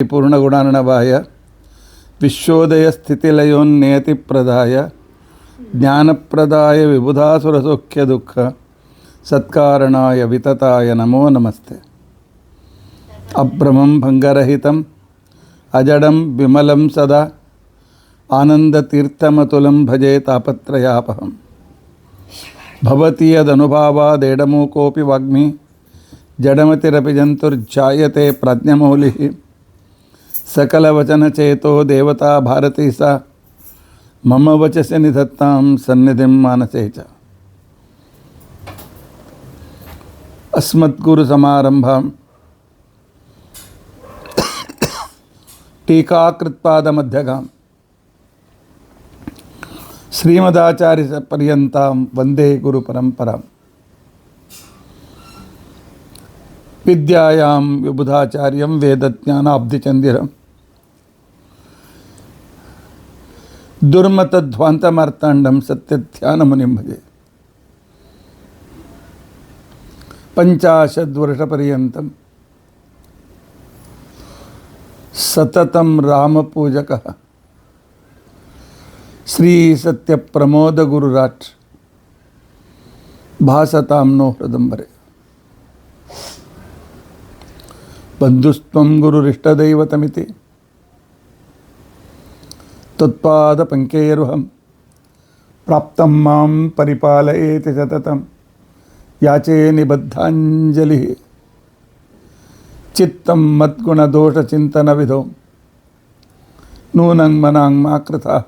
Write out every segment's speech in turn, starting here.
पूर्णगुणार्णवाय विश्वोदयस्थितिलयोन्नियतिप्रदाय ज्ञानप्रदाय विबुधासुरसौख्यदुःख सत्कारणाय वितताय नमो नमस्ते। अभ्रमं भङ्गरहितम् अजडं विमलं सदा आनन्दतीर्थमतुलं भजे तापत्रयापहम्। भवति यदनुभावादेडमूकोऽपि वाग्मी जडमतिरपि जन्तुर्जायते प्रज्ञमौलिः। सकलवचनचेतो देवता भारती सा मम वचसि निधत्तां सन्निधिं मानसे च। अस्मद्गुरुसमारम्भां टीकाकृत्पादमध्यगां श्रीमदाचार्यपर्यन्तां वन्दे गुरुपरम्पराम्। विद्यायां विबुधाचार्यं वेदज्ञानाब्धिचन्दिरं दुर्मतध्वान्तमार्ताण्डं सत्यध्यानमुनिं भजे। 50 वर्षपर्यन्तं सततं रामपूजकः श्री सत्यप्रमोदगुरुराट् भासतां नो हृदम्बरे। बन्धुस्त्वं गुरुरिष्टदैवतमिति त्वत्पादपङ्केरुहं प्राप्तं मां परिपालयेति सततं याचे निबद्धाञ्जलिः। चित्तं मद्गुणदोषचिन्तनविधौ नूनं मनां मा कृताः।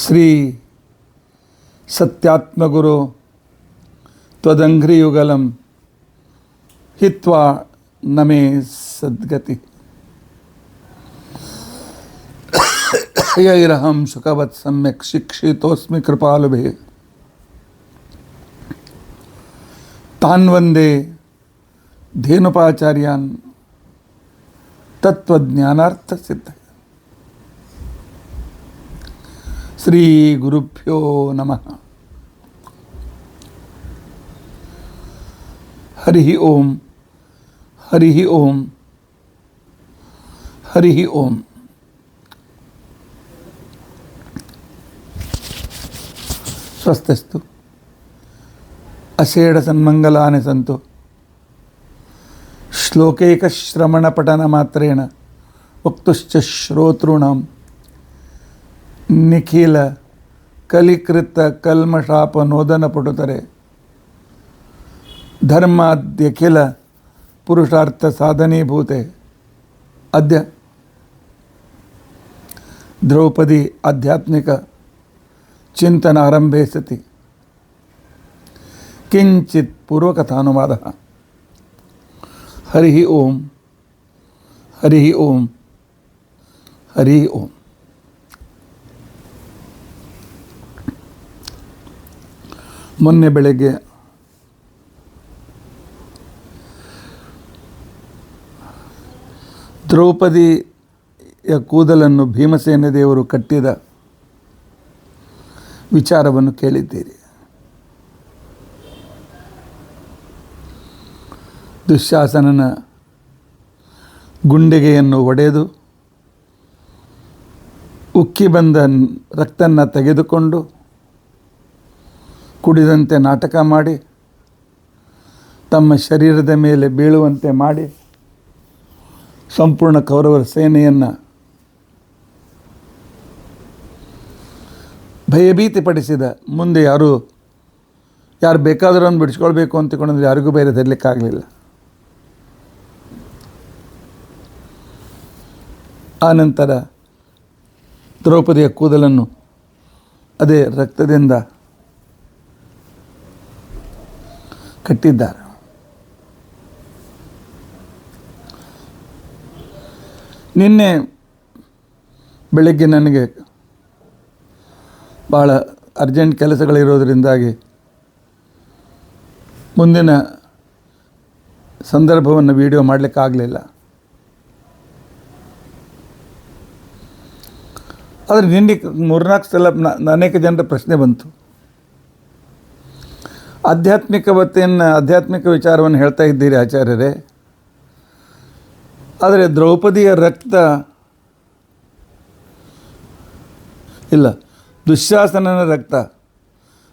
श्री सत्यात्मगुरो त्वदङ्घ्रियुगलं हित्वा न मे सद्गति। यैरहं शुकवत् सम्यक् शिक्षितोऽस्मि कृपालुभिः तान् वन्दे धेनुपाचार्यान् तत्त्वज्ञानार्थसिद्धये। श्रीगुरुभ्यो नमः। हरिः ओम हरिः ओम हरिः ओम। स्वस्तिस्तु अषेढसन्मङ्गलानि सन्तु। श्लोकैकश्रवणपठनमात्रेण वक्तुश्च श्रोतॄणां निखिल कलिकृतकल्मषापनोदनपटुतरे धर्माद्यखिल पुरुषार्थ साधनीभूते अद्य द्रौपदी आध्यात्मिक चिंतनारंभे सति किंचित् पूर्वकथानुवादः। हरिः ओम हरिः ओम हरिः ओम। ಮೊನ್ನೆ ಬೆಳಗ್ಗೆ ದ್ರೌಪದಿಯ ಕೂದಲನ್ನು ಭೀಮಸೇನ ದೇವರು ಕಟ್ಟಿದ ವಿಚಾರವನ್ನು ಕೇಳಿದ್ದೀರಿ. ದುಶ್ಯಾಸನನ ಗುಂಡಿಗೆಯನ್ನು ಒಡೆದು ಉಕ್ಕಿ ಬಂದ ರಕ್ತನ್ನು ತೆಗೆದುಕೊಂಡು ಕುಡಿದಂತೆ ನಾಟಕ ಮಾಡಿ ತಮ್ಮ ಶರೀರದ ಮೇಲೆ ಬೀಳುವಂತೆ ಮಾಡಿ ಸಂಪೂರ್ಣ ಕೌರವರ ಸೇನೆಯನ್ನು ಭಯಭೀತಿಪಡಿಸಿದ. ಮುಂದೆ ಯಾರು ಬೇಕಾದರೂ ಒಂದು ಬಿಡಿಸ್ಕೊಳ್ಬೇಕು ಅಂತಕೊಂಡ್ರೆ ಯಾರಿಗೂ ಬೇರೆ ತರಲಿಕ್ಕಾಗಲಿಲ್ಲ. ಆನಂತರ ದ್ರೌಪದಿಯ ಕೂದಲನ್ನು ಅದೇ ರಕ್ತದಿಂದ ಕಟ್ಟಿದ್ದಾರೆ. ನಿನ್ನೆ ಬೆಳಗ್ಗೆ ನನಗೆ ಭಾಳ ಅರ್ಜೆಂಟ್ ಕೆಲಸಗಳಿರೋದರಿಂದಾಗಿ ಮುಂದಿನ ಸಂದರ್ಭವನ್ನು ವಿಡಿಯೋ ಮಾಡಲಿಕ್ಕಾಗಲಿಲ್ಲ. ಆದರೆ ನಿನ್ನೆ 3-4 ಸಲ ಅನೇಕ ಜನರ ಪ್ರಶ್ನೆ ಬಂತು. ಆಧ್ಯಾತ್ಮಿಕ ವಿಚಾರವನ್ನು ಹೇಳ್ತಾ ಇದ್ದೀರಿ ಆಚಾರ್ಯರೇ, ಆದರೆ ದ್ರೌಪದಿಯ ರಕ್ತ ಇಲ್ಲ, ದುಶ್ಯಾಸನನ ರಕ್ತ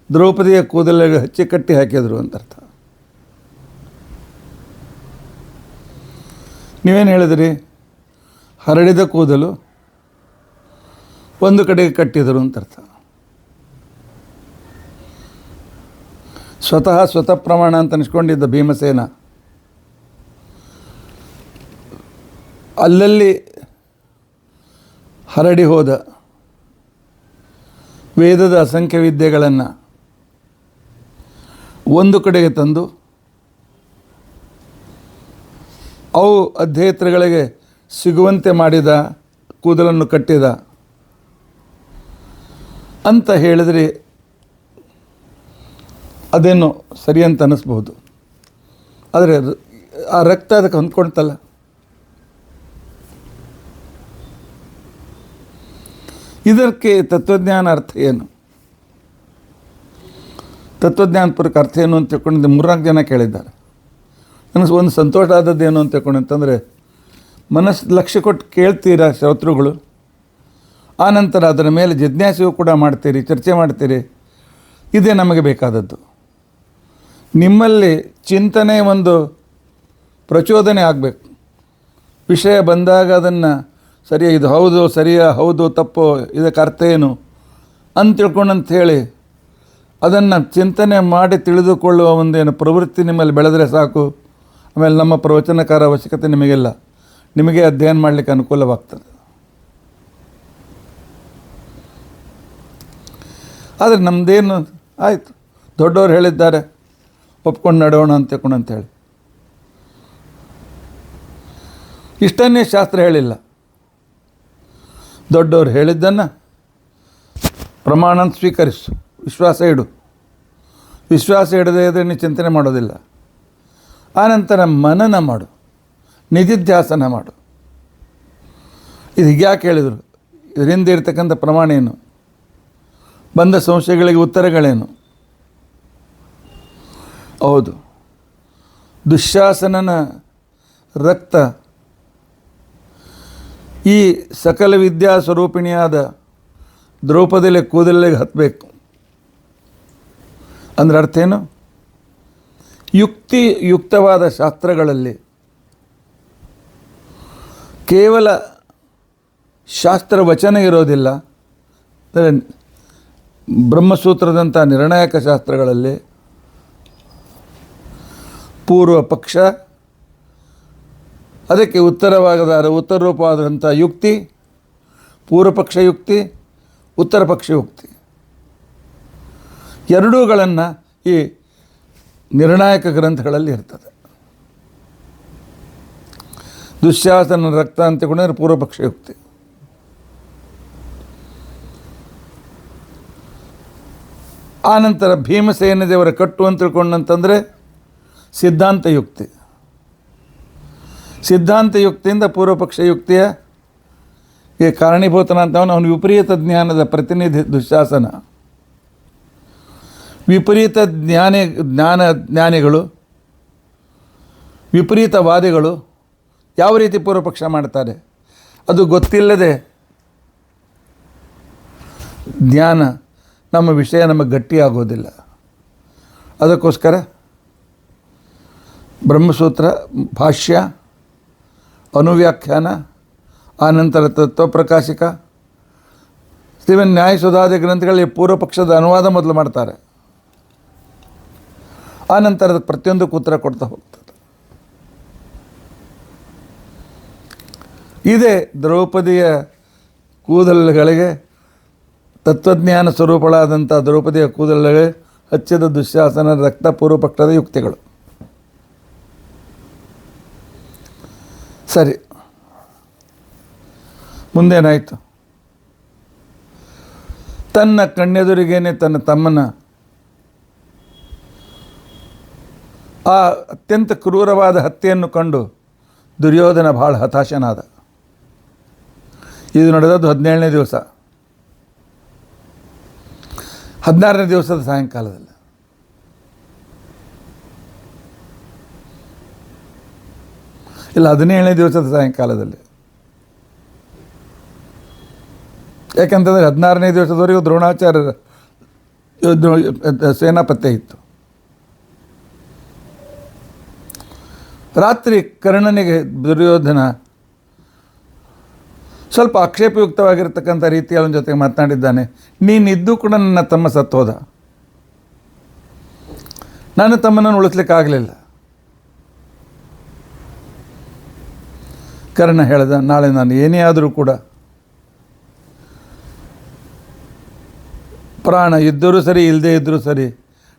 ದ್ರೌಪದಿಯ ಕೂದಲಿಗೆ ಹಚ್ಚಿ ಕಟ್ಟಿ ಹಾಕಿದರು ಅಂತ ಅರ್ಥ. ನೀವೇನು ಹೇಳಿದ್ರಿ? ಹರಡಿದ ಕೂದಲು ಒಂದು ಕಡೆಗೆ ಕಟ್ಟಿದರು ಅಂತ ಅರ್ಥ. ಸ್ವತಃ ಪ್ರಮಾಣ ಅಂತ ಅನಿಸ್ಕೊಂಡಿದ್ದ ಭೀಮಸೇನ ಅಲ್ಲಲ್ಲಿ ಹರಡಿ ಹೋದ ವೇದದ ಅಸಂಖ್ಯ ವಿದ್ಯೆಗಳನ್ನು ಒಂದು ಕಡೆಗೆ ತಂದು ಅವು ಅಧ್ಯೇತೃಗಳಿಗೆ ಸಿಗುವಂತೆ ಮಾಡಿದ, ಕೂದಲನ್ನು ಕಟ್ಟಿದ ಅಂತ ಹೇಳಿದರೆ ಅದೇನು ಸರಿ ಅಂತ ಅನ್ನಿಸ್ಬೋದು. ಆದರೆ ಆ ರಕ್ತ ಅದಕ್ಕೆ ಹೊಂದ್ಕೊಳ್ತಲ್ಲ. ಇದಕ್ಕೆ ತತ್ವಜ್ಞಾನ ಅರ್ಥ ಏನು? ತತ್ವಜ್ಞಾನಪೂರ್ವಕ ಅರ್ಥ ಏನು ಅಂತ ತಿಳ್ಕೊಂಡಿದ್ದೆ. 3-4 ಜನ ಕೇಳಿದ್ದಾರೆ. ನನಗೆ ಒಂದು ಸಂತೋಷ ಆದದ್ದು ಏನು ಅಂತ ತಿಳ್ಕೊಂಡಂತಂದರೆ, ಮನಸ್ಸು ಲಕ್ಷ್ಯ ಕೊಟ್ಟು ಕೇಳ್ತೀರಾ ಶ್ರೋತೃಗಳು, ಆನಂತರ ಅದರ ಮೇಲೆ ಜಿಜ್ಞಾಸೆಯೂ ಕೂಡ ಮಾಡ್ತೀರಿ, ಚರ್ಚೆ ಮಾಡ್ತೀರಿ. ಇದೇ ನಮಗೆ ಬೇಕಾದದ್ದು. ನಿಮ್ಮಲ್ಲಿ ಚಿಂತನೆ ಒಂದು ಪ್ರಚೋದನೆ ಆಗಬೇಕು. ವಿಷಯ ಬಂದಾಗ ಅದನ್ನು ಸರಿಯ ಇದು ಹೌದು, ಸರಿಯ ಹೌದು, ತಪ್ಪು, ಇದಕ್ಕೆ ಅರ್ಥ ಏನು ಅಂತ ತಿಳ್ಕೊಂಡಂತ ಹೇಳಿ ಅದನ್ನು ಚಿಂತನೆ ಮಾಡಿ ತಿಳಿದುಕೊಳ್ಳುವ ಒಂದೇನು ಪ್ರವೃತ್ತಿ ನಿಮ್ಮಲ್ಲಿ ಬೆಳೆದರೆ ಸಾಕು. ಆಮೇಲೆ ನಮ್ಮ ಪ್ರವಚನಕಾರ ಅವಶ್ಯಕತೆ ನಿಮಗಿಲ್ಲ, ನಿಮಗೆ ಅಧ್ಯಯನ ಮಾಡಲಿಕ್ಕೆ ಅನುಕೂಲವಾಗ್ತದೆ. ಆದರೆ ನಮ್ಮದೇನು ಆಯಿತು, ದೊಡ್ಡವರು ಹೇಳಿದ್ದಾರೆ ಒಪ್ಕೊಂಡು ನಡೆಯೋಣ ಅಂತೇಳಿ ಇಷ್ಟನ್ನೇ ಶಾಸ್ತ್ರ ಹೇಳಿಲ್ಲ. ದೊಡ್ಡವರು ಹೇಳಿದ್ದನ್ನು ಪ್ರಮಾಣ ಸ್ವೀಕರಿಸು, ವಿಶ್ವಾಸ ಇಡು. ವಿಶ್ವಾಸ ಇಡದೇ ಇದ್ದರೆ ನೀನು ಚಿಂತನೆ ಮಾಡೋದಿಲ್ಲ. ಆನಂತರ ಮನನ ಮಾಡು, ನಿಧಿಧ್ಯಾಸನ ಮಾಡು. ಇದು ಹೀಗ್ಯಾಕೆ ಹೇಳಿದರು? ಇದರಿಂದ ಇರ್ತಕ್ಕಂಥ ಪ್ರಮಾಣ ಏನು? ಬಂದ ಸಂಶಯಗಳಿಗೆ ಉತ್ತರಗಳೇನು? ಹೌದು, ದುಶ್ಯಾಸನನ ರಕ್ತ ಈ ಸಕಲ ವಿದ್ಯಾ ಸ್ವರೂಪಿಣಿಯಾದ ದ್ರೌಪದಿಲೆ ಕೂದಲಿಗೆ ಹತ್ತಬೇಕು ಅಂದರೆ ಅರ್ಥ ಏನು? ಯುಕ್ತವಾದ ಶಾಸ್ತ್ರಗಳಲ್ಲಿ ಕೇವಲ ಶಾಸ್ತ್ರ ವಚನ ಇರೋದಿಲ್ಲ. ಬ್ರಹ್ಮಸೂತ್ರದಂಥ ನಿರ್ಣಾಯಕ ಶಾಸ್ತ್ರಗಳಲ್ಲಿ ಪೂರ್ವ ಪಕ್ಷ, ಅದಕ್ಕೆ ಉತ್ತರ ರೂಪವಾದಂಥ ಯುಕ್ತಿ, ಪೂರ್ವ ಪಕ್ಷ ಯುಕ್ತಿ, ಉತ್ತರ ಪಕ್ಷ ಯುಕ್ತಿ, ಎರಡೂಗಳನ್ನು ಈ ನಿರ್ಣಾಯಕ ಗ್ರಂಥಗಳಲ್ಲಿ ಇರ್ತದೆ. ದುಶ್ಯಾಸನ ರಕ್ತ ಅಂತ ಕೊಂಡ್ರೆ ಪೂರ್ವ ಪಕ್ಷ ಯುಕ್ತಿ. ಆನಂತರ ಭೀಮಸೇನ ದೇವರ ಕಟ್ಟು ಅಂತ ತಿಳ್ಕೊಂಡಂತಂದರೆ ಸಿದ್ಧಾಂತ ಯುಕ್ತಿ. ಸಿದ್ಧಾಂತ ಯುಕ್ತಿಯಿಂದ ಪೂರ್ವಪಕ್ಷ ಯುಕ್ತಿಯ ಈ ಕಾರಣೀಭೂತನ ಅಂತವನು ಅವನು ವಿಪರೀತ ಜ್ಞಾನದ ಪ್ರತಿನಿಧಿ ದುಶ್ಯಾಸನ. ವಿಪರೀತ ಜ್ಞಾನಿಗಳು, ವಿಪರೀತವಾದಿಗಳು ಯಾವ ರೀತಿ ಪೂರ್ವಪಕ್ಷ ಮಾಡ್ತಾರೆ? ಅದು ಗೊತ್ತಿಲ್ಲದೆ ಜ್ಞಾನ ನಮ್ಮ ವಿಷಯ ನಮಗೆ ಗಟ್ಟಿಯಾಗೋದಿಲ್ಲ. ಅದಕ್ಕೋಸ್ಕರ ಬ್ರಹ್ಮಸೂತ್ರ ಭಾಷ್ಯ, ಅನುವ್ಯಾಖ್ಯಾನ, ಆನಂತರ ತತ್ವಪ್ರಕಾಶಿಕ, ಇವನ್ ನ್ಯಾಯಸುಧಾದಿ ಗ್ರಂಥಗಳಲ್ಲಿ ಪೂರ್ವಪಕ್ಷದ ಅನುವಾದ ಮೊದಲು ಮಾಡ್ತಾರೆ. ಆನಂತರ ಅದಕ್ಕೆ ಪ್ರತಿಯೊಂದಕ್ಕೂ ಉತ್ತರ ಕೊಡ್ತಾ ಹೋಗ್ತದೆ. ಇದೇ ದ್ರೌಪದಿಯ ಕೂದಲುಗಳಿಗೆ, ತತ್ವಜ್ಞಾನ ಸ್ವರೂಪಳಾದಂಥ ದ್ರೌಪದಿಯ ಕೂದಲುಗಳಿಗೆ ಹಚ್ಚಿದ ದುಶ್ಯಾಸನ ರಕ್ತ ಪೂರ್ವಪಕ್ಷದ ಯುಕ್ತಿಗಳು. ಸರಿ, ಮುಂದೇನಾಯಿತು? ತನ್ನ ಕಣ್ಣೆದುರಿಗೇನೆ ತನ್ನ ತಮ್ಮನ ಆ ಅತ್ಯಂತ ಕ್ರೂರವಾದ ಹತ್ಯೆಯನ್ನು ಕಂಡು ದುರ್ಯೋಧನ ಭಾಳ ಹತಾಶನಾದ. ಇದು ನಡೆದದ್ದು 17ನೇ ದಿವಸ, 16ನೇ ದಿವಸದ ಸಾಯಂಕಾಲದಲ್ಲಿ. ಇಲ್ಲ 17ನೇ ದಿವಸದ ಸಾಯಂಕಾಲದಲ್ಲಿ. ಯಾಕೆಂತಂದರೆ 16ನೇ ದಿವಸದವರೆಗೂ ದ್ರೋಣಾಚಾರ್ಯರ ಸೇನಾಪತ್ಯ ಇತ್ತು. ರಾತ್ರಿ ಕರ್ಣನಿಗೆ ದುರ್ಯೋಧನ ಸ್ವಲ್ಪ ಆಕ್ಷೇಪಯುಕ್ತವಾಗಿರ್ತಕ್ಕಂಥ ರೀತಿಯ ಅವನ ಜೊತೆಗೆ ಮಾತನಾಡಿದ್ದಾನೆ. ನೀನಿದ್ದು ಕೂಡ ನನ್ನ ತಮ್ಮ ಸತ್ತೋದ, ನನ್ನ ತಮ್ಮನನ್ನು ಉಳಿಸ್ಲಿಕ್ಕಾಗಲಿಲ್ಲ. ಕರ್ಣ ಹೇಳ್ದ, ನಾಳೆ ನಾನು ಏನೇ ಆದರೂ ಕೂಡ ಪ್ರಾಣ ಇದ್ದರೂ ಸರಿ ಇಲ್ಲದೇ ಇದ್ದರೂ ಸರಿ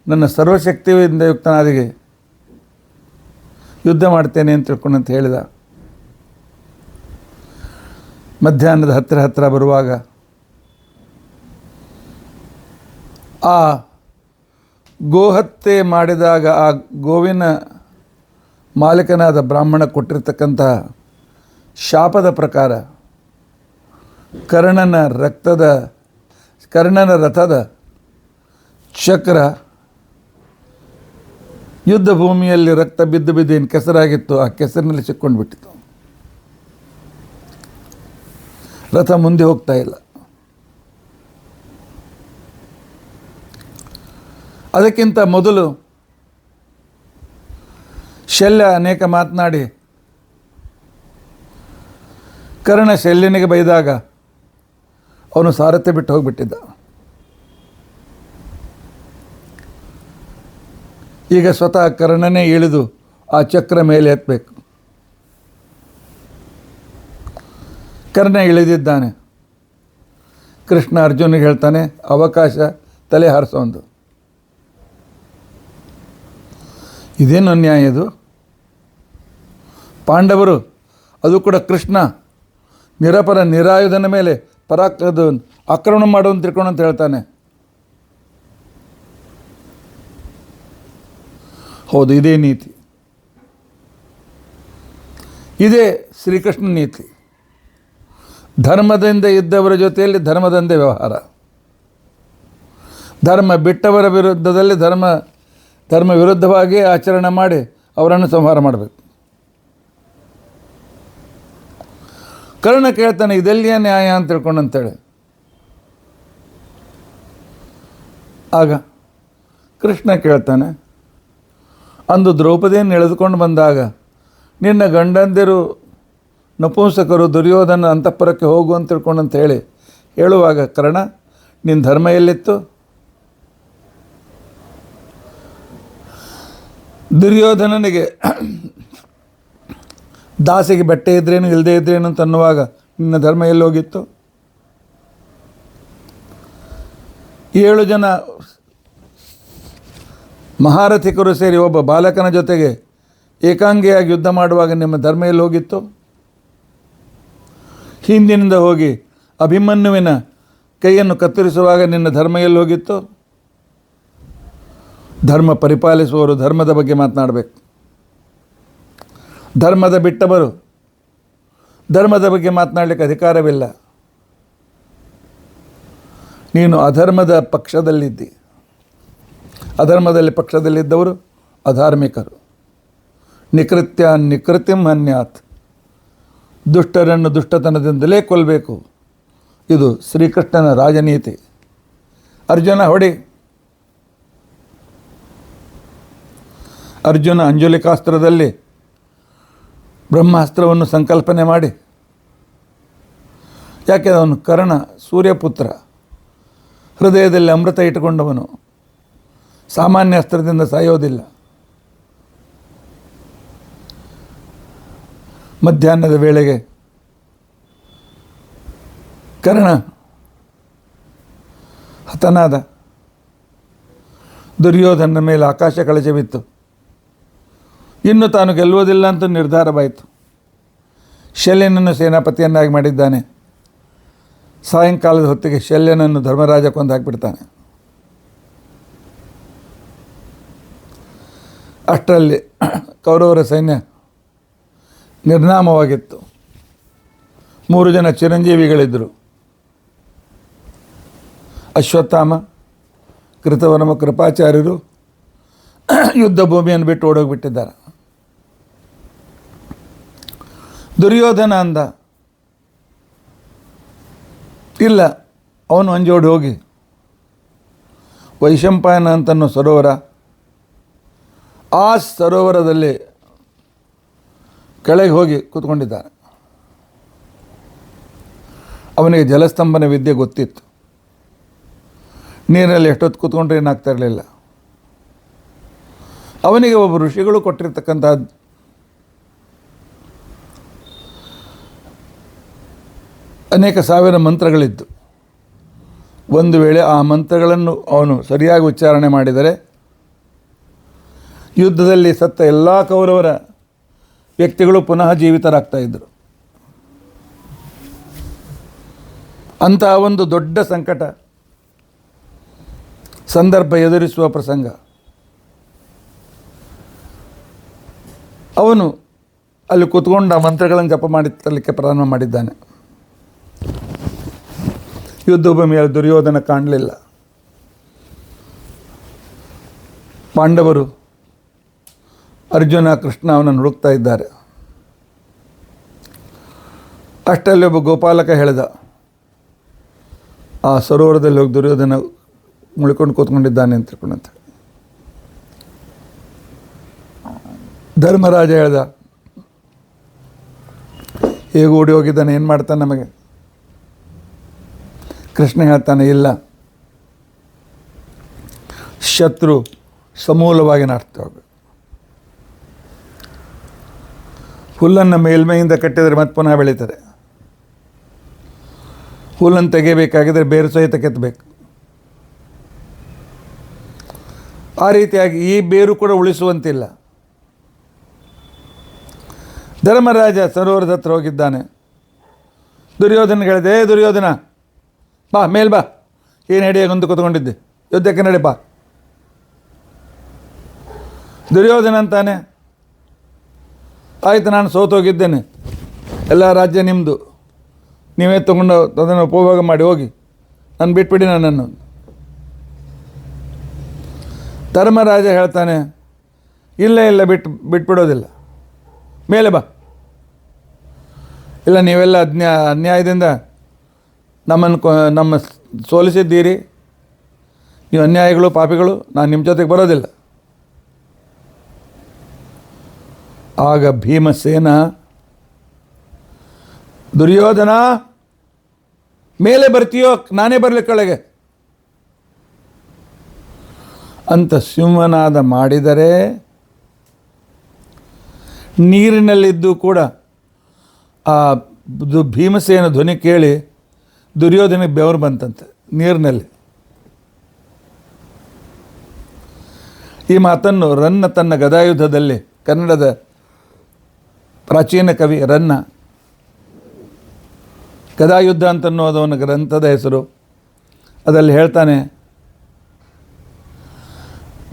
ನನ್ನ ಸರ್ವಶಕ್ತಿಯಿಂದ ಯುಕ್ತನಾದಿಗೆ ಯುದ್ಧ ಮಾಡ್ತೇನೆ ಅಂತ ತಿಳ್ಕೊಂಡಂತ ಹೇಳಿದ. ಮಧ್ಯಾಹ್ನದ ಹತ್ತಿರ ಬರುವಾಗ ಆ ಗೋಹತ್ಯೆ ಮಾಡಿದಾಗ ಆ ಗೋವಿನ ಮಾಲೀಕನಾದ ಬ್ರಾಹ್ಮಣ ಕೊಟ್ಟಿರ್ತಕ್ಕಂಥ ಶಾಪದ ಪ್ರಕಾರ ಕರ್ಣನ ರಥದ ಚಕ್ರ ಯುದ್ಧ ಭೂಮಿಯಲ್ಲಿ ರಕ್ತ ಬಿದ್ದು ಏನು ಕೆಸರಾಗಿತ್ತು, ಆ ಕೆಸರಿನಲ್ಲಿ ಸಿಕ್ಕೊಂಡು ಬಿಟ್ಟಿತ್ತು. ರಥ ಮುಂದೆ ಹೋಗ್ತಾ ಇಲ್ಲ. ಅದಕ್ಕಿಂತ ಮೊದಲು ಶಲ್ಯ ಅನೇಕ ಮಾತನಾಡಿ ಕರ್ಣ ಶಲ್ಯನಿಗೆ ಬೈದಾಗ ಅವನು ಸಾರಥ್ಯ ಬಿಟ್ಟು ಹೋಗಿಬಿಟ್ಟಿದ್ದ. ಈಗ ಸ್ವತಃ ಕರ್ಣನೇ ಇಳಿದು ಆ ಚಕ್ರ ಮೇಲೆ ಎತ್ತಬೇಕು. ಕರ್ಣ ಇಳಿದಿದ್ದಾನೆ. ಕೃಷ್ಣ ಅರ್ಜುನಿಗೆ ಹೇಳ್ತಾನೆ, ಅವಕಾಶ ತಲೆ ಹಾರಿಸೋಂದು. ಇದೇನು ಅನ್ಯಾಯ ಇದು? ಪಾಂಡವರು, ಅದು ಕೂಡ ಕೃಷ್ಣ ನಿರಪರ ನಿರಾಯುಧನ ಮೇಲೆ ಆಕ್ರಮಣ ಮಾಡುವಂತ ತಿಳ್ಕೊಂಡು ಅಂತ ಹೇಳ್ತಾನೆ. ಹೌದು, ಇದೇ ನೀತಿ, ಇದೇ ಶ್ರೀಕೃಷ್ಣ ನೀತಿ. ಧರ್ಮದಿಂದ ಇದ್ದವರ ಜೊತೆಯಲ್ಲಿ ಧರ್ಮದಂದೇ ವ್ಯವಹಾರ, ಧರ್ಮ ಬಿಟ್ಟವರ ವಿರುದ್ಧದಲ್ಲಿ ಧರ್ಮ ವಿರುದ್ಧವಾಗಿ ಆಚರಣೆ ಮಾಡಿ ಅವರನ್ನು ಸಂಹಾರ ಮಾಡಬೇಕು. ಕರ್ಣ ಕೇಳ್ತಾನೆ, ಇದೆಲ್ಲಿಯ ನ್ಯಾಯ ಅಂತ ತಿಳ್ಕೊಂಡಂತೇಳಿ. ಆಗ ಕೃಷ್ಣ ಕೇಳ್ತಾನೆ, ಅಂದು ದ್ರೌಪದಿಯನ್ನು ಎಳೆದುಕೊಂಡು ಬಂದಾಗ ನಿನ್ನ ಗಂಡಂದಿರು ನಪುಂಸಕರು ದುರ್ಯೋಧನ ಅಂತಃಪುರಕ್ಕೆ ಹೋಗು ಅಂತ ತಿಳ್ಕೊಂಡಂತ ಹೇಳುವಾಗ ಕರ್ಣ, ನಿನ್ನ ಧರ್ಮ ಎಲ್ಲಿತ್ತು? ದುರ್ಯೋಧನನಿಗೆ ದಾಸಿಗೆ ಬಟ್ಟೆ ಇದ್ರೇನು ಇಲ್ಲದೇ ಇದ್ರೇನು ಅಂತ ಅನ್ನುವಾಗ ನಿನ್ನ ಧರ್ಮ ಎಲ್ಲೋಗಿತ್ತು? 7 ಜನ ಮಹಾರಥಿಕರು ಸೇರಿ ಒಬ್ಬ ಬಾಲಕನ ಜೊತೆಗೆ ಏಕಾಂಗಿಯಾಗಿ ಯುದ್ಧ ಮಾಡುವಾಗ ನಿಮ್ಮ ಧರ್ಮ ಎಲ್ಲಿ ಹೋಗಿತ್ತು? ಹಿಂದಿನಿಂದ ಹೋಗಿ ಅಭಿಮನ್ಯುವಿನ ಕೈಯನ್ನು ಕತ್ತರಿಸುವಾಗ ನಿನ್ನ ಧರ್ಮ ಎಲ್ಲಿ ಹೋಗಿತ್ತು? ಧರ್ಮ ಪರಿಪಾಲಿಸುವವರು ಧರ್ಮದ ಬಗ್ಗೆ ಮಾತನಾಡಬೇಕು. ಧರ್ಮದ ಬಿಟ್ಟವರು ಧರ್ಮದ ಬಗ್ಗೆ ಮಾತನಾಡಲಿಕ್ಕೆ ಅಧಿಕಾರವಿಲ್ಲ. ನೀನು ಅಧರ್ಮದ ಪಕ್ಷದಲ್ಲಿದ್ದಿ. ಪಕ್ಷದಲ್ಲಿದ್ದವರು ಅಧಾರ್ಮಿಕರು. ನಿಕೃತಿಂ ಅನ್ಯಾತ್, ದುಷ್ಟರನ್ನು ದುಷ್ಟತನದಿಂದಲೇ ಕೊಲ್ಲಬೇಕು. ಇದು ಶ್ರೀಕೃಷ್ಣನ ರಾಜನೀತಿ. ಅರ್ಜುನ ಹೊಡಿ. ಅರ್ಜುನ ಅಂಜಲಿಕಾಸ್ತ್ರದಲ್ಲಿ ಬ್ರಹ್ಮಾಸ್ತ್ರವನ್ನು ಸಂಕಲ್ಪನೆ ಮಾಡಿ, ಯಾಕೆ ಅವನು ಕರ್ಣ ಸೂರ್ಯಪುತ್ರ, ಹೃದಯದಲ್ಲಿ ಅಮೃತ ಇಟ್ಟುಕೊಂಡವನು, ಸಾಮಾನ್ಯ ಅಸ್ತ್ರದಿಂದ ಸಾಯೋದಿಲ್ಲ. ಮಧ್ಯಾಹ್ನದ ವೇಳೆಗೆ ಕರ್ಣ ಹತನಾದ. ದುರ್ಯೋಧನ ಮೇಲೆ ಆಕಾಶ ಕಳಚವಿತ್ತು. ಇನ್ನು ತಾನು ಗೆಲ್ಲುವುದಿಲ್ಲ ಅಂತ ನಿರ್ಧಾರವಾಯಿತು. ಶಲ್ಯನನ್ನು ಸೇನಾಪತಿಯನ್ನಾಗಿ ಮಾಡಿದ್ದಾನೆ. ಸಾಯಂಕಾಲದ ಹೊತ್ತಿಗೆ ಶಲ್ಯನನ್ನು ಧರ್ಮರಾಜ ಕೊಂದು ಹಾಕಿಬಿಡ್ತಾನೆ. ಅಷ್ಟರಲ್ಲಿ ಕೌರವರ ಸೈನ್ಯ ನಿರ್ನಾಮವಾಗಿತ್ತು. 3 ಜನ ಚಿರಂಜೀವಿಗಳಿದ್ದರು. ಅಶ್ವತ್ಥಾಮ, ಕೃತವರ್ಮ, ಕೃಪಾಚಾರ್ಯರು ಯುದ್ಧ ಭೂಮಿಯನ್ನು ಬಿಟ್ಟು ಓಡೋಗಿಬಿಟ್ಟಿದ್ದಾರೆ. ದುರ್ಯೋಧನ ಅಂದ, ಇಲ್ಲ, ಅವನು ಅಂಜೋಡಿ ಹೋಗಿ ವೈಶಂಪಾಯನ ಅಂತನ್ನೋ ಸರೋವರ, ಆ ಸರೋವರದಲ್ಲಿ ಕೆಳಗೆ ಹೋಗಿ ಕೂತ್ಕೊಂಡಿದ್ದಾನೆ. ಅವನಿಗೆ ಜಲಸ್ತಂಭನ ವಿದ್ಯೆ ಗೊತ್ತಿತ್ತು. ನೀರಿನಲ್ಲಿ ಎಷ್ಟೊತ್ತು ಕೂತ್ಕೊಂಡ್ರೆ ಏನಾಗ್ತಾ ಇರಲಿಲ್ಲ. ಅವನಿಗೆ ಒಬ್ಬ ಋಷಿಗಳು ಕೊಟ್ಟಿರ್ತಕ್ಕಂಥ ಅನೇಕ ಸಾವಿರ ಮಂತ್ರಗಳಿದ್ದು, ಒಂದು ವೇಳೆ ಆ ಮಂತ್ರಗಳನ್ನು ಅವನು ಸರಿಯಾಗಿ ಉಚ್ಚಾರಣೆ ಮಾಡಿದರೆ ಯುದ್ಧದಲ್ಲಿ ಸತ್ತ ಎಲ್ಲ ಕೌರವರ ವ್ಯಕ್ತಿಗಳು ಪುನಃ ಜೀವಿತರಾಗ್ತಾ ಇದ್ದರು. ಅಂತಹ ಒಂದು ದೊಡ್ಡ ಸಂಕಟ ಸಂದರ್ಭ ಎದುರಿಸುವ ಪ್ರಸಂಗ. ಅವನು ಅಲ್ಲಿ ಕೂತ್ಕೊಂಡು ಆ ಮಂತ್ರಗಳನ್ನು ಜಪ ಮಾಡಿ ತರಲಿಕ್ಕೆ ಪ್ರಾರಂಭ ಮಾಡಿದ್ದಾನೆ. ಯುದ್ಧ ಭೂಮಿಯಲ್ಲಿ ದುರ್ಯೋಧನ ಕಾಣಲಿಲ್ಲ. ಪಾಂಡವರು, ಅರ್ಜುನ, ಕೃಷ್ಣ ಅವನನ್ನು ಹುಡುಕ್ತಾ ಇದ್ದಾರೆ. ಅಷ್ಟರಲ್ಲಿ ಒಬ್ಬ ಗೋಪಾಲಕ ಹೇಳಿದ, ಆ ಸರೋವರದಲ್ಲಿ ಹೋಗಿ ದುರ್ಯೋಧನ ಮುಳ್ಕೊಂಡು ಕೂತ್ಕೊಂಡಿದ್ದಾನೆ ಅಂತ ತಿಳ್ಕೊಂಡಂತ. ಧರ್ಮರಾಜ ಹೇಳ್ದ, ಹೇಗೆ ಓಡಿ ಹೋಗಿದ್ದಾನೆ, ಏನು ಮಾಡ್ತಾನೆ ನಮಗೆ? ಕೃಷ್ಣ ಹೇಳ್ತಾನೆ, ಇಲ್ಲ, ಶತ್ರು ಸಮೂಲವಾಗಿ ನಾಡ್ತಾ ಹೋಗ. ಹುಲ್ಲನ್ನು ಮೇಲ್ಮೈಯಿಂದ ಕಟ್ಟಿದರೆ ಮತ್ತೆ ಪುನಃ ಬೆಳೀತದೆ. ಹುಲ್ಲನ್ನು ತೆಗೆಯಬೇಕಾಗಿದ್ದರೆ ಬೇರು ಸಹಿತ ಕೆತ್ತಬೇಕು. ಆ ರೀತಿಯಾಗಿ ಈ ಬೇರು ಕೂಡ ಉಳಿಸುವಂತಿಲ್ಲ. ಧರ್ಮರಾಜ ಸರೋವರದ ಹತ್ರ ಹೋಗಿದ್ದಾನೆ. ದುರ್ಯೋಧನ ಹೇಳಿದೆ, ದುರ್ಯೋಧನ ಬಾ, ಮೇಲ್ ಬಾ, ಏನು ಹಿಡಿಯಾಗೊಂದು ಕೂತ್ಕೊಂಡಿದ್ದೆ, ಯುದ್ಧಕ್ಕೆ ನಡೆ ಬಾ. ದುರ್ಯೋಧನ ಅಂತಾನೆ, ಆಯಿತು, ನಾನು ಸೋತೋಗಿದ್ದೇನೆ, ಎಲ್ಲ ರಾಜ್ಯ ನಿಮ್ಮದು, ನೀವೇ ತೊಗೊಂಡು ಅದನ್ನು ಉಪಭೋಗ ಮಾಡಿ ಹೋಗಿ, ನಾನು ಬಿಟ್ಬಿಡಿ ನನ್ನನ್ನು. ಧರ್ಮರಾಜ ಹೇಳ್ತಾನೆ, ಇಲ್ಲ ಬಿಟ್ಬಿಡೋದಿಲ್ಲ, ಮೇಲೆ ಬಾ. ಇಲ್ಲ, ನೀವೆಲ್ಲ ಅನ್ಯಾಯದಿಂದ ನಮ್ಮ ಸೋಲಿಸಿದ್ದೀರಿ, ನೀವು ಅನ್ಯಾಯಗಳು, ಪಾಪಿಗಳು, ನಾನು ನಿಮ್ಮ ಜೊತೆಗೆ ಬರೋದಿಲ್ಲ. ಆಗ ಭೀಮಸೇನ, ದುರ್ಯೋಧನ ಮೇಲೆ ಬರ್ತೀಯೋ ನಾನೇ ಬರಲಿ ಕೆಳಗೆ ಅಂತ ಸಿಂಹನಾದ ಮಾಡಿದರೆ, ನೀರಿನಲ್ಲಿದ್ದು ಕೂಡ ಆ ಭೀಮಸೇನ ಧ್ವನಿ ಕೇಳಿ ದುರ್ಯೋಧನಿಗೆ ಬೆವರು ಬಂತಂತೆ ನೀರಿನಲ್ಲಿ. ಈ ಮಾತನ್ನು ರನ್ನ ತನ್ನ ಗದಾಯುದ್ಧದಲ್ಲಿ, ಕನ್ನಡದ ಪ್ರಾಚೀನ ಕವಿ ರನ್ನ, ಗದಾಯುದ್ಧ ಅಂತನ್ನೋದು ಅವನ ಗ್ರಂಥದ ಹೆಸರು, ಅದರಲ್ಲಿ ಹೇಳ್ತಾನೆ,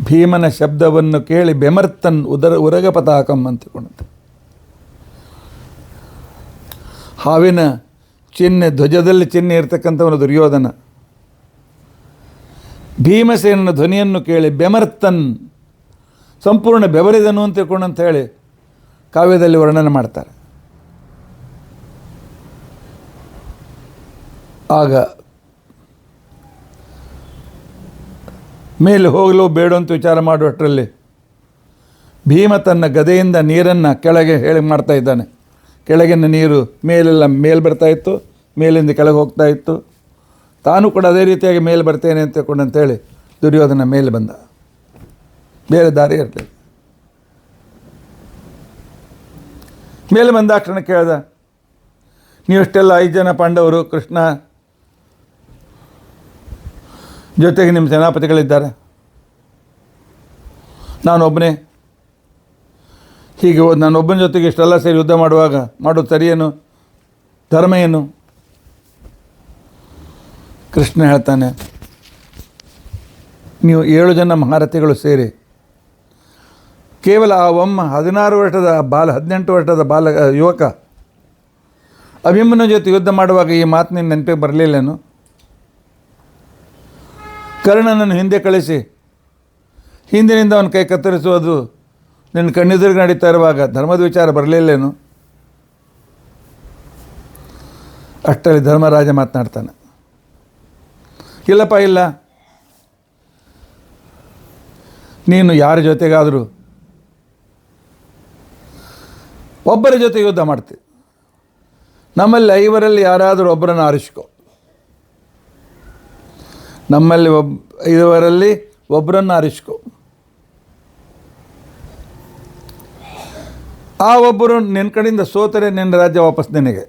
ಭೀಮನ ಶಬ್ದವನ್ನು ಕೇಳಿ ಬೆಮರ್ತನ್ ಉರಗ ಪತಾಕಂ ಅಂತಿಕೊಂಡಂತೆ. ಹಾವಿನ ಚಿಹ್ನೆ, ಧ್ವಜದಲ್ಲಿ ಚಿಹ್ನೆ ಇರ್ತಕ್ಕಂಥವನು ದುರ್ಯೋಧನ. ಭೀಮಸೇನನ ಧ್ವನಿಯನ್ನು ಕೇಳಿ ಬೆಮರ್ತನ್, ಸಂಪೂರ್ಣ ಬೆವರಿದನು ಅಂತ ತಿಳ್ಕೊಂಡಂತ ಹೇಳಿ ಕಾವ್ಯದಲ್ಲಿ ವರ್ಣನೆ ಮಾಡ್ತಾರೆ. ಆಗ ಮೇಲೆ ಹೋಗಲು ಬೇಡ ಅಂತ ವಿಚಾರ ಮಾಡುವಷ್ಟರಲ್ಲಿ ಭೀಮ ತನ್ನ ಗದೆಯಿಂದ ನೀರನ್ನು ಕೆಳಗೆ ಹೇಳಿ ಮಾಡ್ತಾ ಇದ್ದಾನೆ. ಕೆಳಗಿನ ನೀರು ಮೇಲೆಲ್ಲ ಮೇಲೆ ಬರ್ತಾ ಇತ್ತು, ಮೇಲಿಂದ ಕೆಳಗೆ ಹೋಗ್ತಾ ಇತ್ತು. ತಾನು ಕೂಡ ಅದೇ ರೀತಿಯಾಗಿ ಮೇಲೆ ಬರ್ತೇನೆ ಅಂತ ತಿಳ್ಕೊಂಡಂತೇಳಿ ದುರ್ಯೋಧನ ಮೇಲೆ ಬಂದ, ಬೇರೆ ದಾರಿ ಇರಲಿಲ್ಲ. ಮೇಲೆ ಬಂದಾಕ್ಷಣ ಕೇಳ್ದ, ನೀವಷ್ಟೆಲ್ಲ 5 ಜನ ಪಾಂಡವರು, ಕೃಷ್ಣ ಜೊತೆಗೆ ನಿಮ್ಮ ಸೇನಾಪತಿಗಳಿದ್ದಾರೆ, ನಾನೊಬ್ಬನೇ, ಹೀಗೆ ನಾನೊಬ್ಬನ ಜೊತೆಗೆ ಇಷ್ಟೆಲ್ಲ ಸೇರಿ ಯುದ್ಧ ಮಾಡೋದು ಸರಿಯೇನು, ಧರ್ಮ ಏನು? ಕೃಷ್ಣ ಹೇಳ್ತಾನೆ, ನೀವು 7 ಜನ ಮಹಾರಥಿಗಳು ಸೇರಿ ಕೇವಲ ಆ 18 ವರ್ಷದ ಯುವಕ ಅಭಿಮನ್ಯು ಜೊತೆ ಯುದ್ಧ ಮಾಡುವಾಗ ಈ ಮಾತು ನಿನ್ನ ನೆನಪಿಗೆ ಬರಲಿಲ್ಲೇನು? ಕರ್ಣನನ್ನು ಹಿಂದೆ ಕಳಿಸಿ ಹಿಂದಿನಿಂದ ಅವನ ಕೈ ಕತ್ತರಿಸುವುದು ನಿನ್ನ ಕಣ್ಣೆದುರಿಗೆ ನಡೀತಾ ಇರುವಾಗ ಧರ್ಮದ ವಿಚಾರ ಬರಲಿಲ್ಲೇನು? ಅಷ್ಟರಲ್ಲಿ ಧರ್ಮರಾಜ ಮಾತನಾಡ್ತಾನೆ, ಇಲ್ಲಪ್ಪ ಇಲ್ಲ, ನೀನು ಯಾರ ಜೊತೆಗಾದರೂ ಒಬ್ಬರ ಜೊತೆ ಯುದ್ಧ ಮಾಡ್ತೀವಿ, ನಮ್ಮಲ್ಲಿ 5ರಲ್ಲಿ ಯಾರಾದರೂ ಒಬ್ಬರನ್ನು ಆರಿಸ್ಕೊ, ನಮ್ಮಲ್ಲಿ 5ರಲ್ಲಿ ಒಬ್ಬರನ್ನು ಆರಿಸ್ಕೊ, ಆ ಒಬ್ಬರು ನಿನ್ನ ಕಡೆಯಿಂದ ಸೋತರೆ ನಿನ್ನ ರಾಜ್ಯ ವಾಪಸ್ ನಿನಗೆ,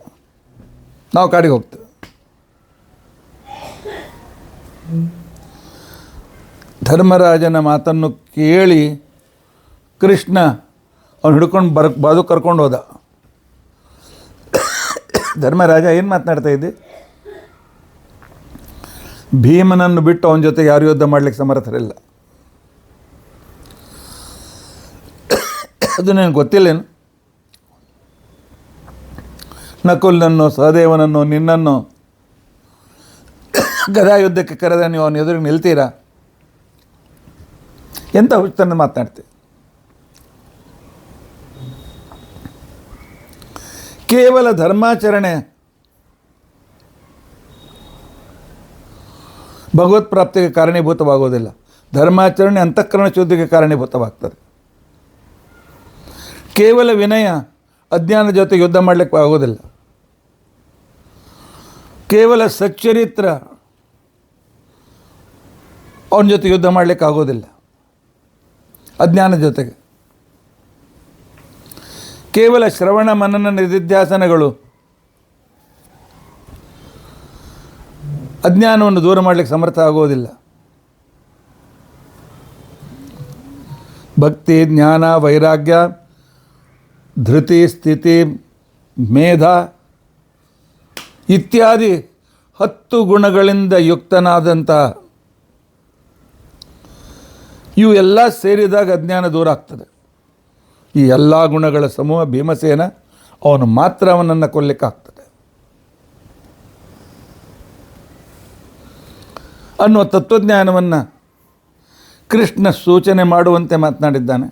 ನಾವು ಕಾಡಿಗೆ ಹೋಗ್ತೇವೆ. ಧರ್ಮರಾಜನ ಮಾತನ್ನು ಕೇಳಿ ಕೃಷ್ಣ ಅವನು ಹಿಡ್ಕೊಂಡು ಬಾದು ಕರ್ಕೊಂಡು ಹೋದ. ಧರ್ಮರಾಜ ಏನು ಮಾತನಾಡ್ತಾ ಇದ್ದೆ? ಭೀಮನನ್ನು ಬಿಟ್ಟು ಅವನ ಜೊತೆ ಯಾರು ಯುದ್ಧ ಮಾಡಲಿಕ್ಕೆ ಸಮರ್ಥರಿಲ್ಲ. ಅದು ನನಗೆ ಗೊತ್ತಿಲ್ಲೇನು? ನಕುಲನನ್ನು, ಸಹದೇವನನ್ನು, ನಿನ್ನನ್ನು ಗದಾ ಯುದ್ಧಕ್ಕೆ ಕರೆದ ನೀವು ಅವನ ಎದುರಿಗೆ ನಿಲ್ತೀರಾ? ಎಂಥ ಹುಚ್ಚನ್ನು ಮಾತನಾಡ್ತೀವಿ. ಕೇವಲ ಧರ್ಮಾಚರಣೆ ಭಗವತ್ ಪ್ರಾಪ್ತಿಗೆ ಕಾರಣೀಭೂತವಾಗೋದಿಲ್ಲ, ಧರ್ಮಾಚರಣೆ ಅಂತಃಕರಣ ಶುದ್ಧಿಗೆ ಕಾರಣೀಭೂತವಾಗ್ತದೆ. ಕೇವಲ ವಿನಯ ಅಜ್ಞಾನ ಜೊತೆ ಯುದ್ಧ ಮಾಡಲಿಕ್ಕೆ ಆಗೋದಿಲ್ಲ. ಕೇವಲ ಸಚ್ಚರಿತ್ರ ಅವನ ಜೊತೆ ಯುದ್ಧ ಮಾಡಲಿಕ್ಕೆ ಆಗೋದಿಲ್ಲ ಅಜ್ಞಾನ ಜೊತೆಗೆ. ಕೇವಲ ಶ್ರವಣ ಮನನ ನಿಧಿಧ್ಯಾಸನಗಳು ಅಜ್ಞಾನವನ್ನು ದೂರ ಮಾಡಲಿಕ್ಕೆ ಸಮರ್ಥ ಆಗೋದಿಲ್ಲ. ಭಕ್ತಿ, ಜ್ಞಾನ, ವೈರಾಗ್ಯ, ಧೃತಿ, ಸ್ಥಿತಿ, ಮೇಧ ಇತ್ಯಾದಿ 10 ಗುಣಗಳಿಂದ ಯುಕ್ತನಾದಂಥ ಇವು ಎಲ್ಲ ಸೇರಿದಾಗ ಅಜ್ಞಾನ ದೂರ ಆಗ್ತದೆ. ಈ ಎಲ್ಲ ಗುಣಗಳ ಸಮೂಹ ಭೀಮಸೇನ, ಅವನು ಮಾತ್ರ ಅವನನ್ನು ಕೊಲ್ಲಿಕ್ಕಾಗ್ತದೆ ಅನ್ನುವ ತತ್ವಜ್ಞಾನವನ್ನು ಕೃಷ್ಣ ಸೂಚನೆ ಮಾಡುವಂತೆ ಮಾತನಾಡಿದ್ದಾನೆ.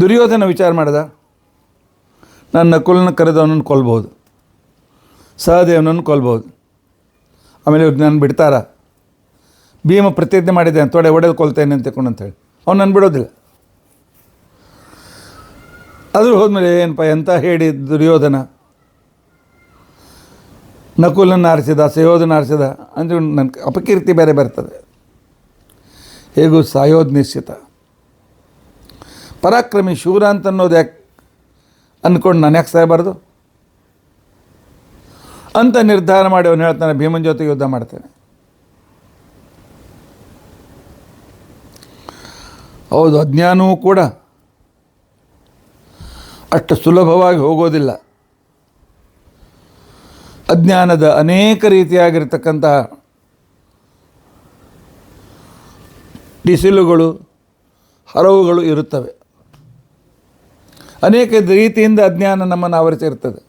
ದುರ್ಯೋಧನ ವಿಚಾರ ಮಾಡಿದ, ನಾನು ನಕುಲನ ಕರೆದವನನ್ನು ಕೊಲ್ಬೋದು, ಸಹದೇವನನ್ನು ಕೊಲ್ಬೋದು, ಆಮೇಲೆ ನಾನು ಬಿಡ್ತಾರ? ಭೀಮ ಪ್ರತಿಜ್ಞೆ ಮಾಡಿದ್ದಾನೆ, ತೊಡೆ ಒಡೆದು ಕೊಲ್ತೇನೆ ಅಂತಕೊಂಡು ಅಂತೇಳಿ, ಅವನು ನಾನು ಬಿಡೋದಿಲ್ಲ. ಅದ್ರ ಹೋದ್ಮೇಲೆ ಏನಪ್ಪ ಎಂತ ಹೇಳಿ ದುರ್ಯೋಧನ ನಕುಲನ್ನು ಆರಿಸಿದ, ಸಹೋದನ ಆರಿಸಿದ ಅಂದರೆ ನನ್ನ ಅಪಕೀರ್ತಿ ಬೇರೆ ಬರ್ತದೆ. ಹೇಗೂ ಸಾಯೋದು ನಿಶ್ಚಿತ. ಪರಾಕ್ರಮಿ ಶೂರ ಅಂತ ಅನ್ನೋದು ಯಾಕೆ ಅಂದ್ಕೊಂಡು ನಾನು ಯಾಕೆ ಸಾಯಬಾರ್ದು ಅಂತ ನಿರ್ಧಾರ ಮಾಡಿ ಅವನು ಹೇಳ್ತಾನೆ, ಭೀಮನ ಜೊತೆಗೆ ಯುದ್ಧ ಮಾಡ್ತೇನೆ. ಹೌದು, ಅಜ್ಞಾನವೂ ಕೂಡ ಅಷ್ಟು ಸುಲಭವಾಗಿ ಹೋಗೋದಿಲ್ಲ. ಅಜ್ಞಾನದ ಅನೇಕ ರೀತಿಯಾಗಿರ್ತಕ್ಕಂಥ ಡಿಸಿಲುಗಳು, ಹರವುಗಳು ಇರುತ್ತವೆ. ಅನೇಕ ರೀತಿಯಿಂದ ಅಜ್ಞಾನ ನಮ್ಮನ್ನು ಆವರಿಸಿರ್ತದೆ.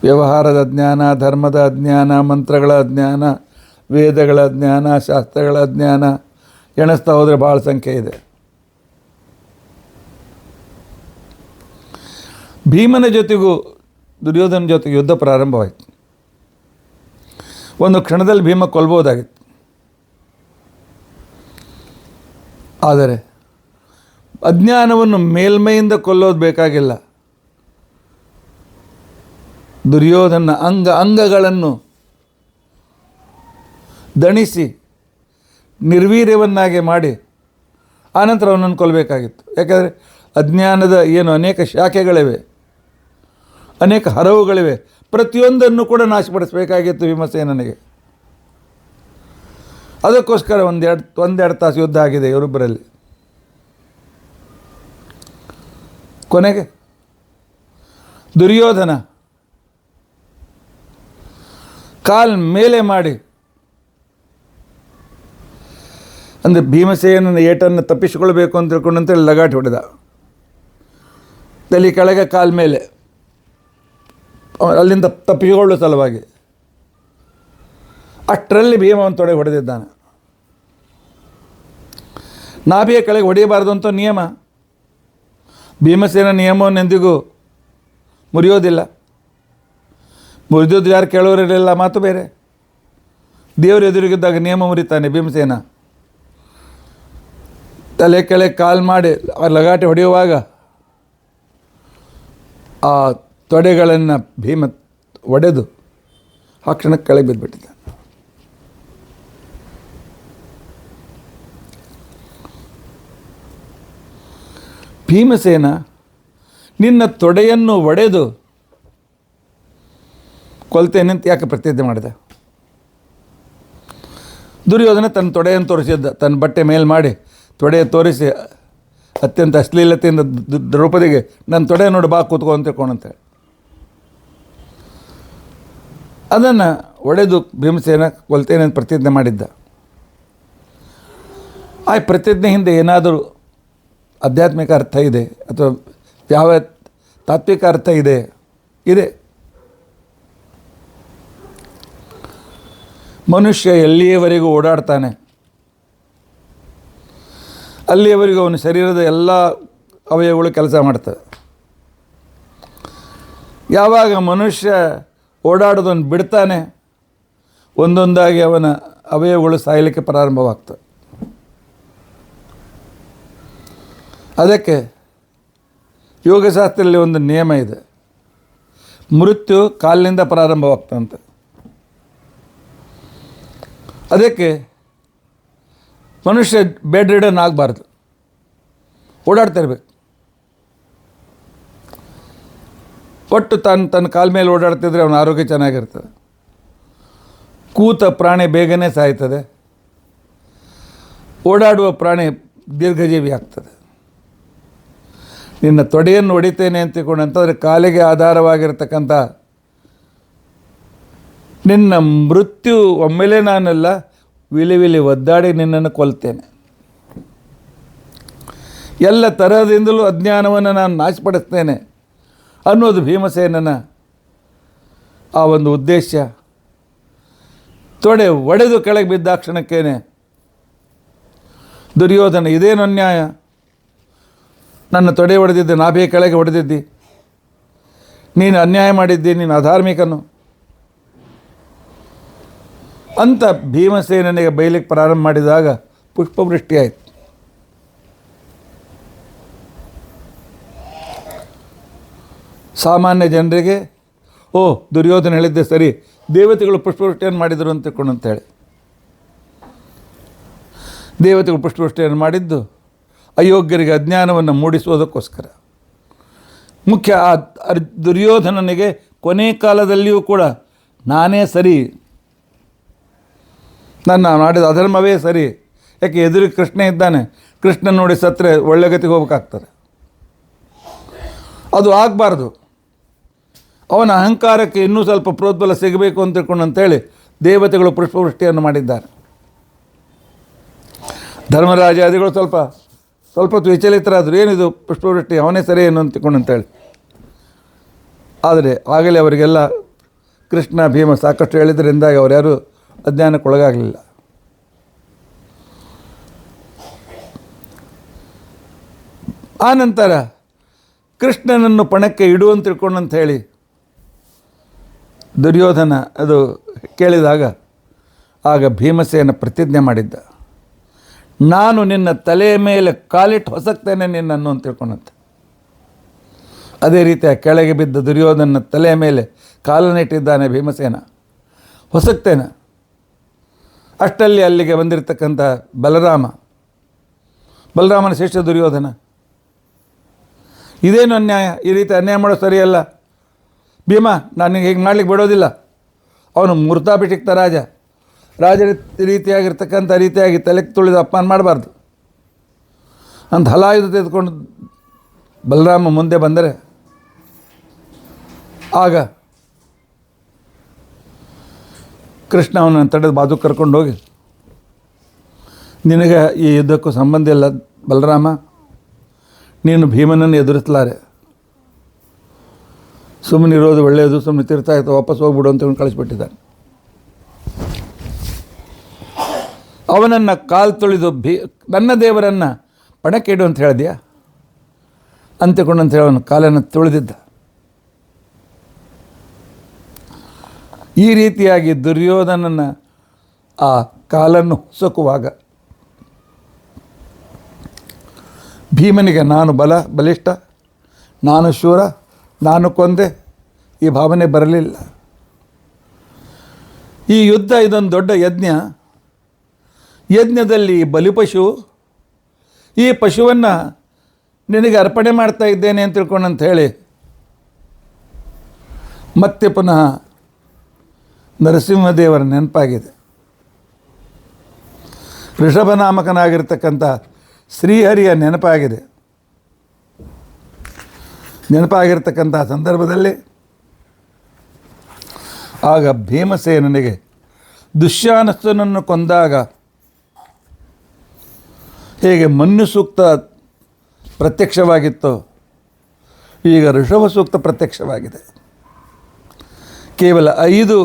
ವ್ಯವಹಾರದ ಅಜ್ಞಾನ, ಧರ್ಮದ ಅಜ್ಞಾನ, ಮಂತ್ರಗಳ ಅಜ್ಞಾನ, ವೇದಗಳ ಅಜ್ಞಾನ, ಶಾಸ್ತ್ರಗಳ ಅಜ್ಞಾನ, ಎಣಿಸ್ತಾ ಹೋದರೆ ಭಾಳ ಸಂಖ್ಯೆ ಇದೆ. ಭೀಮನ ಜೊತೆಗೂ ದುರ್ಯೋಧನ ಜೊತೆಗೆ ಯುದ್ಧ ಪ್ರಾರಂಭವಾಯಿತು. ಒಂದು ಕ್ಷಣದಲ್ಲಿ ಭೀಮ ಕೊಲ್ಬೋದಾಗಿತ್ತು. ಆದರೆ ಅಜ್ಞಾನವನ್ನು ಮೇಲ್ಮೈಯಿಂದ ಕೊಲ್ಲೋದು ಬೇಕಾಗಿಲ್ಲ. ದುರ್ಯೋಧನ ಅಂಗಗಳನ್ನು ದಣಿಸಿ ನಿರ್ವೀರ್ಯವನ್ನಾಗಿ ಮಾಡಿ ಆನಂತರ ಅವನನ್ನು ಕೊಲ್ಲಬೇಕಾಗಿತ್ತು. ಯಾಕೆಂದರೆ ಅಜ್ಞಾನದ ಏನು ಅನೇಕ ಶಾಖೆಗಳಿವೆ, ಅನೇಕ ಹರವುಗಳಿವೆ, ಪ್ರತಿಯೊಂದನ್ನು ಕೂಡ ನಾಶಪಡಿಸಬೇಕಾಗಿತ್ತು ಭೀಮಸೇನನಿಗೆ. ಅದಕ್ಕೋಸ್ಕರ ಒಂದೆರಡು ತಾಸು ಯುದ್ಧ ಆಗಿದೆ ಇವರಿಬ್ಬರಲ್ಲಿ. ಕೊನೆಗೆ ದುರ್ಯೋಧನ ಕಾಲ್ ಮೇಲೆ ಮಾಡಿ ಅಂದರೆ ಭೀಮಸೇನನ ಏಟನ್ನು ತಪ್ಪಿಸಿಕೊಳ್ಬೇಕು ಅಂತ ತಿಳ್ಕೊಂಡಂತೇಳಿ ಲಗಾಟಿ ಹೊಡೆದ. ತಲೆ ಕೆಳಗೆ ಕಾಲ ಮೇಲೆ ಅಲ್ಲಿಂದ ತಪ್ಪಿಸಿಕೊಳ್ಳುವ ಸಲುವಾಗಿ. ಅಷ್ಟರಲ್ಲಿ ಭೀಮವನ್ನು ತೊಡೆ ಹೊಡೆದಿದ್ದಾನೆ. ನಾಭಿಯ ಕೆಳಗೆ ಹೊಡೆಯಬಾರ್ದು ಅಂತ ನಿಯಮ. ಭೀಮಸೇನ ನಿಯಮವನ್ನೆಂದಿಗೂ ಮುರಿಯೋದಿಲ್ಲ. ಮುರಿದೋದು ಯಾರು ಕೇಳೋರಿರಲಿಲ್ಲ, ಮಾತು ಬೇರೆ. ದೇವರು ಎದುರಿಗಿದ್ದಾಗ ನಿಯಮ ಮುರಿತಾನೆ ಭೀಮಸೇನ. ತಲೆ ಕೆಳಗೆ ಕಾಲು ಮಾಡಿ ಲಗಾಟೆ ಹೊಡೆಯುವಾಗ ಆ ತೊಡೆಗಳನ್ನು ಭೀಮ ಒಡೆದು ಆ ಕ್ಷಣಕ್ಕೆ ಕೆಳಗೆ ಬಿದ್ದುಬಿಟ್ಟಿದ್ದಾನೆ. ಭೀಮಸೇನ ನಿನ್ನ ತೊಡೆಯನ್ನು ಒಡೆದು ಕೊಲ್ತೇನೆ ಅಂತ ಯಾಕೆ ಪ್ರತಿಜ್ಞೆ ಮಾಡಿದ? ದುರ್ಯೋಧನ ತನ್ನ ತೊಡೆಯನ್ನು ತೋರಿಸಿದ್ದ, ತನ್ನ ಬಟ್ಟೆ ಮೇಲ್ ಮಾಡಿ ತೊಡೆಯ ತೋರಿಸಿ ಅತ್ಯಂತ ಅಶ್ಲೀಲತೆಯಿಂದ ದ್ರೌಪದಿಗೆ ನನ್ನ ತೊಡೆ ನೋಡಿ ಬಾ ಕೂತ್ಕೊ ಅಂತ ತಿಳ್ಕೊಂಡಂತೇಳಿ ಅದನ್ನು ಒಡೆದು ಭೀಮಸೇನ ಕೊಲ್ತೇನೆ ಅಂತ ಪ್ರತಿಜ್ಞೆ ಮಾಡಿದ್ದ. ಆ ಪ್ರತಿಜ್ಞೆ ಹಿಂದೆ ಏನಾದರೂ ಆಧ್ಯಾತ್ಮಿಕ ಅರ್ಥ ಇದೆ ಅಥವಾ ಯಾವ ತಾತ್ವಿಕ ಅರ್ಥ ಇದೆ? ಮನುಷ್ಯ ಎಲ್ಲಿಯವರೆಗೂ ಓಡಾಡ್ತಾನೆ ಅಲ್ಲಿಯವರೆಗೂ ಅವನ ಶರೀರದ ಎಲ್ಲ ಅವಯವಗಳು ಕೆಲಸ ಮಾಡ್ತವೆ. ಯಾವಾಗ ಮನುಷ್ಯ ಓಡಾಡೋದನ್ನು ಬಿಡ್ತಾನೆ, ಒಂದೊಂದಾಗಿ ಅವನ ಅವಯವಗಳು ಸಾಯಲಿಕ್ಕೆ ಪ್ರಾರಂಭವಾಗ್ತವೆ. ಅದಕ್ಕೆ ಯೋಗಶಾಸ್ತ್ರದಲ್ಲಿ ಒಂದು ನಿಯಮ ಇದೆ, ಮೃತ್ಯು ಕಾಲಿನಿಂದ ಪ್ರಾರಂಭವಾಗ್ತಂತೆ. ಅದಕ್ಕೆ ಮನುಷ್ಯ ಬೆಡ್ ರಿಡನ್ ಆಗಬಾರ್ದು, ಓಡಾಡ್ತಾ ಇರಬೇಕು. ಒಟ್ಟು ತನ್ನ ಕಾಲ ಮೇಲೆ ಓಡಾಡ್ತಿದ್ರೆ ಅವನ ಆರೋಗ್ಯ ಚೆನ್ನಾಗಿರ್ತದೆ. ಕೂತ ಪ್ರಾಣಿ ಬೇಗನೆ ಸಾಯ್ತದೆ, ಓಡಾಡುವ ಪ್ರಾಣಿ ದೀರ್ಘಜೀವಿ ಆಗ್ತದೆ. ನಿನ್ನ ತೊಡೆಯನ್ನು ಹೊಡಿತೇನೆ ಅಂತಂದರೆ ಕಾಲಿಗೆ ಆಧಾರವಾಗಿರ್ತಕ್ಕಂಥ ನಿನ್ನ ಮೃತ್ಯು ಒಮ್ಮೆಲೆ ನಾನೆಲ್ಲ ವಿಲಿ ಒದ್ದಾಡಿ ನಿನ್ನನ್ನು ಕೊಲ್ತೇನೆ. ಎಲ್ಲ ತರಹದಿಂದಲೂ ಅಜ್ಞಾನವನ್ನು ನಾನು ನಾಶಪಡಿಸ್ತೇನೆ ಅನ್ನೋದು ಭೀಮಸೇನನ ಆ ಒಂದು ಉದ್ದೇಶ. ತೊಡೆ ಒಡೆದು ಕೆಳಗೆ ಬಿದ್ದ ಕ್ಷಣಕ್ಕೇನೆ ದುರ್ಯೋಧನ, ಇದೇನು ಅನ್ಯಾಯ, ನನ್ನ ತೊಡೆ ಹೊಡೆದಿದ್ದೆ, ನಾಭಿ ಕೆಳಗೆ ಹೊಡೆದಿದ್ದಿ, ನೀನು ಅನ್ಯಾಯ ಮಾಡಿದ್ದಿ, ನೀನು ಅಧಾರ್ಮಿಕನು ಅಂತ ಭೀಮಸೇನನಿಗೆ ಬೈಲಿಕ್ಕೆ ಪ್ರಾರಂಭ ಮಾಡಿದಾಗ ಪುಷ್ಪವೃಷ್ಟಿ ಆಯಿತು. ಸಾಮಾನ್ಯ ಜನರಿಗೆ ದುರ್ಯೋಧನ ಹೇಳಿದ್ದೆ ಸರಿ, ದೇವತೆಗಳು ಪುಷ್ಪವೃಷ್ಟಿಯನ್ನು ಮಾಡಿದರು ಅಂತ ತಿಳ್ಕೊಂಡಂತೇಳಿ. ದೇವತೆಗಳು ಪುಷ್ಪವೃಷ್ಟಿಯನ್ನು ಮಾಡಿದ್ದು ಅಯೋಗ್ಯರಿಗೆ ಅಜ್ಞಾನವನ್ನು ಮೂಡಿಸುವುದಕ್ಕೋಸ್ಕರ. ಮುಖ್ಯ ಆ ದುರ್ಯೋಧನನಿಗೆ ಕೊನೆ ಕಾಲದಲ್ಲಿಯೂ ಕೂಡ ನಾನೇ ಸರಿ, ನನ್ನ ಮಾಡಿದ ಅಧರ್ಮವೇ ಸರಿ, ಯಾಕೆ ಎದುರಿಗೆ ಕೃಷ್ಣ ಇದ್ದಾನೆ, ಕೃಷ್ಣ ನೋಡಿ ಸತ್ತರೆ ಒಳ್ಳೆ ಗತಿಗೆ ಹೋಗ್ಬೇಕಾಗ್ತದೆ. ಅದು ಆಗಬಾರ್ದು. ಅವನ ಅಹಂಕಾರಕ್ಕೆ ಇನ್ನೂ ಸ್ವಲ್ಪ ಪ್ರೋದ್ಬಲ ಸಿಗಬೇಕು ಅಂತ ತಿಳ್ಕೊಂಡಂತೇಳಿ ದೇವತೆಗಳು ಪುಷ್ಪವೃಷ್ಟಿಯನ್ನು ಮಾಡಿದ್ದಾರೆ. ಧರ್ಮರಾಜಾದಿಗಳು ಸ್ವಲ್ಪ ಹೊತ್ತು ವಿಚಲಿತರಾದರು, ಏನಿದು ಪುಷ್ಪವೃಷ್ಟಿ, ಅವನೇ ಸರಿ ಏನು ಅಂತ ತಿಳ್ಕೊಂಡಂತೇಳಿ. ಆದರೆ ಆಗಲೇ ಅವರಿಗೆಲ್ಲ ಕೃಷ್ಣ ಭೀಮ ಸಾಕಷ್ಟು ಹೇಳಿದ್ರಿಂದಾಗಿ ಅವ್ರು ಯಾರೂ ಅಜ್ಞಾನಕ್ಕೊಳಗಾಗಲಿಲ್ಲ. ಆ ನಂತರ ಕೃಷ್ಣನನ್ನು ಪಣಕ್ಕೆ ಇಡುವಂತ ತಿಳ್ಕೊಂಡಂತ ಹೇಳಿ ದುರ್ಯೋಧನ ಅದು ಕೇಳಿದಾಗ ಆಗ ಭೀಮಸೇನ ಪ್ರತಿಜ್ಞೆ ಮಾಡಿದ್ದ, ನಾನು ನಿನ್ನ ತಲೆಯ ಮೇಲೆ ಕಾಲಿಟ್ಟು ಹೊಸಕ್ತೇನೆ ನಿನ್ನನ್ನು ಅಂತ ತಿಳ್ಕೊಂಡಂತೆ. ಅದೇ ರೀತಿಯ ಕೆಳಗೆ ಬಿದ್ದ ದುರ್ಯೋಧನ ತಲೆಯ ಮೇಲೆ ಕಾಲನ್ನಿಟ್ಟಿದ್ದಾನೆ ಭೀಮಸೇನ, ಹೊಸಕ್ತೇನೆ. ಅಷ್ಟಲ್ಲಿ ಅಲ್ಲಿಗೆ ಬಂದಿರತಕ್ಕಂಥ ಬಲರಾಮನ ಶಿಷ್ಯ ದುರ್ಯೋಧನ, ಇದೇನು ಅನ್ಯಾಯ, ಈ ರೀತಿ ಅನ್ಯಾಯ ಮಾಡೋದು ಸರಿಯಲ್ಲ ಭೀಮ, ನನಗೆ ಹೀಗೆ ಮಾಡ್ಲಿಕ್ಕೆ ಬಿಡೋದಿಲ್ಲ. ಅವನು ಮೂರ್ತಾಭಿಷಿಕ್ತ ರಾಜ ರೀತಿಯಾಗಿ ತಲೆಗೆ ತುಳಿದು ಅಪಮಾನ ಮಾಡಬಾರ್ದು ಅಂತ ಹಲಾಯುಧ ತೆಗೆದುಕೊಂಡು ಬಲರಾಮ ಮುಂದೆ ಬಂದರೆ ಆಗ ಕೃಷ್ಣ ಅವನನ್ನು ತಡೆದು ಬಾಜು ಕರ್ಕೊಂಡು ಹೋಗಿ, ನಿನಗೆ ಈ ಯುದ್ಧಕ್ಕೂ ಸಂಬಂಧ ಇಲ್ಲ ಬಲರಾಮ, ನೀನು ಭೀಮನನ್ನು ಎದುರಿಸಲಾರೆ, ಸುಮ್ಮನೆ ಇರೋದು ಒಳ್ಳೆಯದು, ಸುಮ್ಮನೆ ತಿರ್ತಾ ಇತ್ತು, ವಾಪಸ್ ಹೋಗ್ಬಿಡು ಅಂತ ಕಳಿಸ್ಬಿಟ್ಟಿದ್ದಾನೆ. ಅವನನ್ನು ಕಾಲು ತೊಳೆದು ನನ್ನ ದೇವರನ್ನು ಪಣಕ್ಕೆ ಇಡು ಅಂತ ಹೇಳಿದ್ಯಾ? ಅಂತಿಕೊಂಡಂತ ಹೇಳಿ ಅವನು ಕಾಲನ್ನು ತುಳಿದಿದ್ದ. ಈ ರೀತಿಯಾಗಿ ದುರ್ಯೋಧನನ ಆ ಕಾಲನ್ನು ಹೊಸಕುವಾಗ ಭೀಮನಿಗೆ ನಾನು ಬಲಿಷ್ಠ, ನಾನು ಶೂರ, ನಾನು ಕೊಂದೆ ಈ ಭಾವನೆ ಬರಲಿಲ್ಲ. ಈ ಯುದ್ಧ ಇದೊಂದು ದೊಡ್ಡ ಯಜ್ಞದಲ್ಲಿ ಬಲಿಪಶು, ಈ ಪಶುವನ್ನು ನಿನಗೆ ಅರ್ಪಣೆ ಮಾಡ್ತಾ ಇದ್ದೇನೆ ಅಂತ ತಿಳ್ಕೊಂಡಂತ ಹೇಳಿ ಮತ್ತೆ ಪುನಃ ನರಸಿಂಹದೇವರ ನೆನಪಾಗಿದೆ. ಋಷಭನಾಮಕನಾಗಿರ್ತಕ್ಕಂಥ ಶ್ರೀಹರಿಯ ನೆನಪಾಗಿರ್ತಕ್ಕಂಥ ಸಂದರ್ಭದಲ್ಲಿ ಆಗ ಭೀಮಸೇನನಿಗೆ ದುಶ್ಯಾಸನನ್ನು ಕೊಂದಾಗ ಹೇಗೆ ಮನ್ಯು ಸೂಕ್ತ ಪ್ರತ್ಯಕ್ಷವಾಗಿತ್ತೋ ಈಗ ಋಷಭ ಸೂಕ್ತ ಪ್ರತ್ಯಕ್ಷವಾಗಿದೆ. ಕೇವಲ 5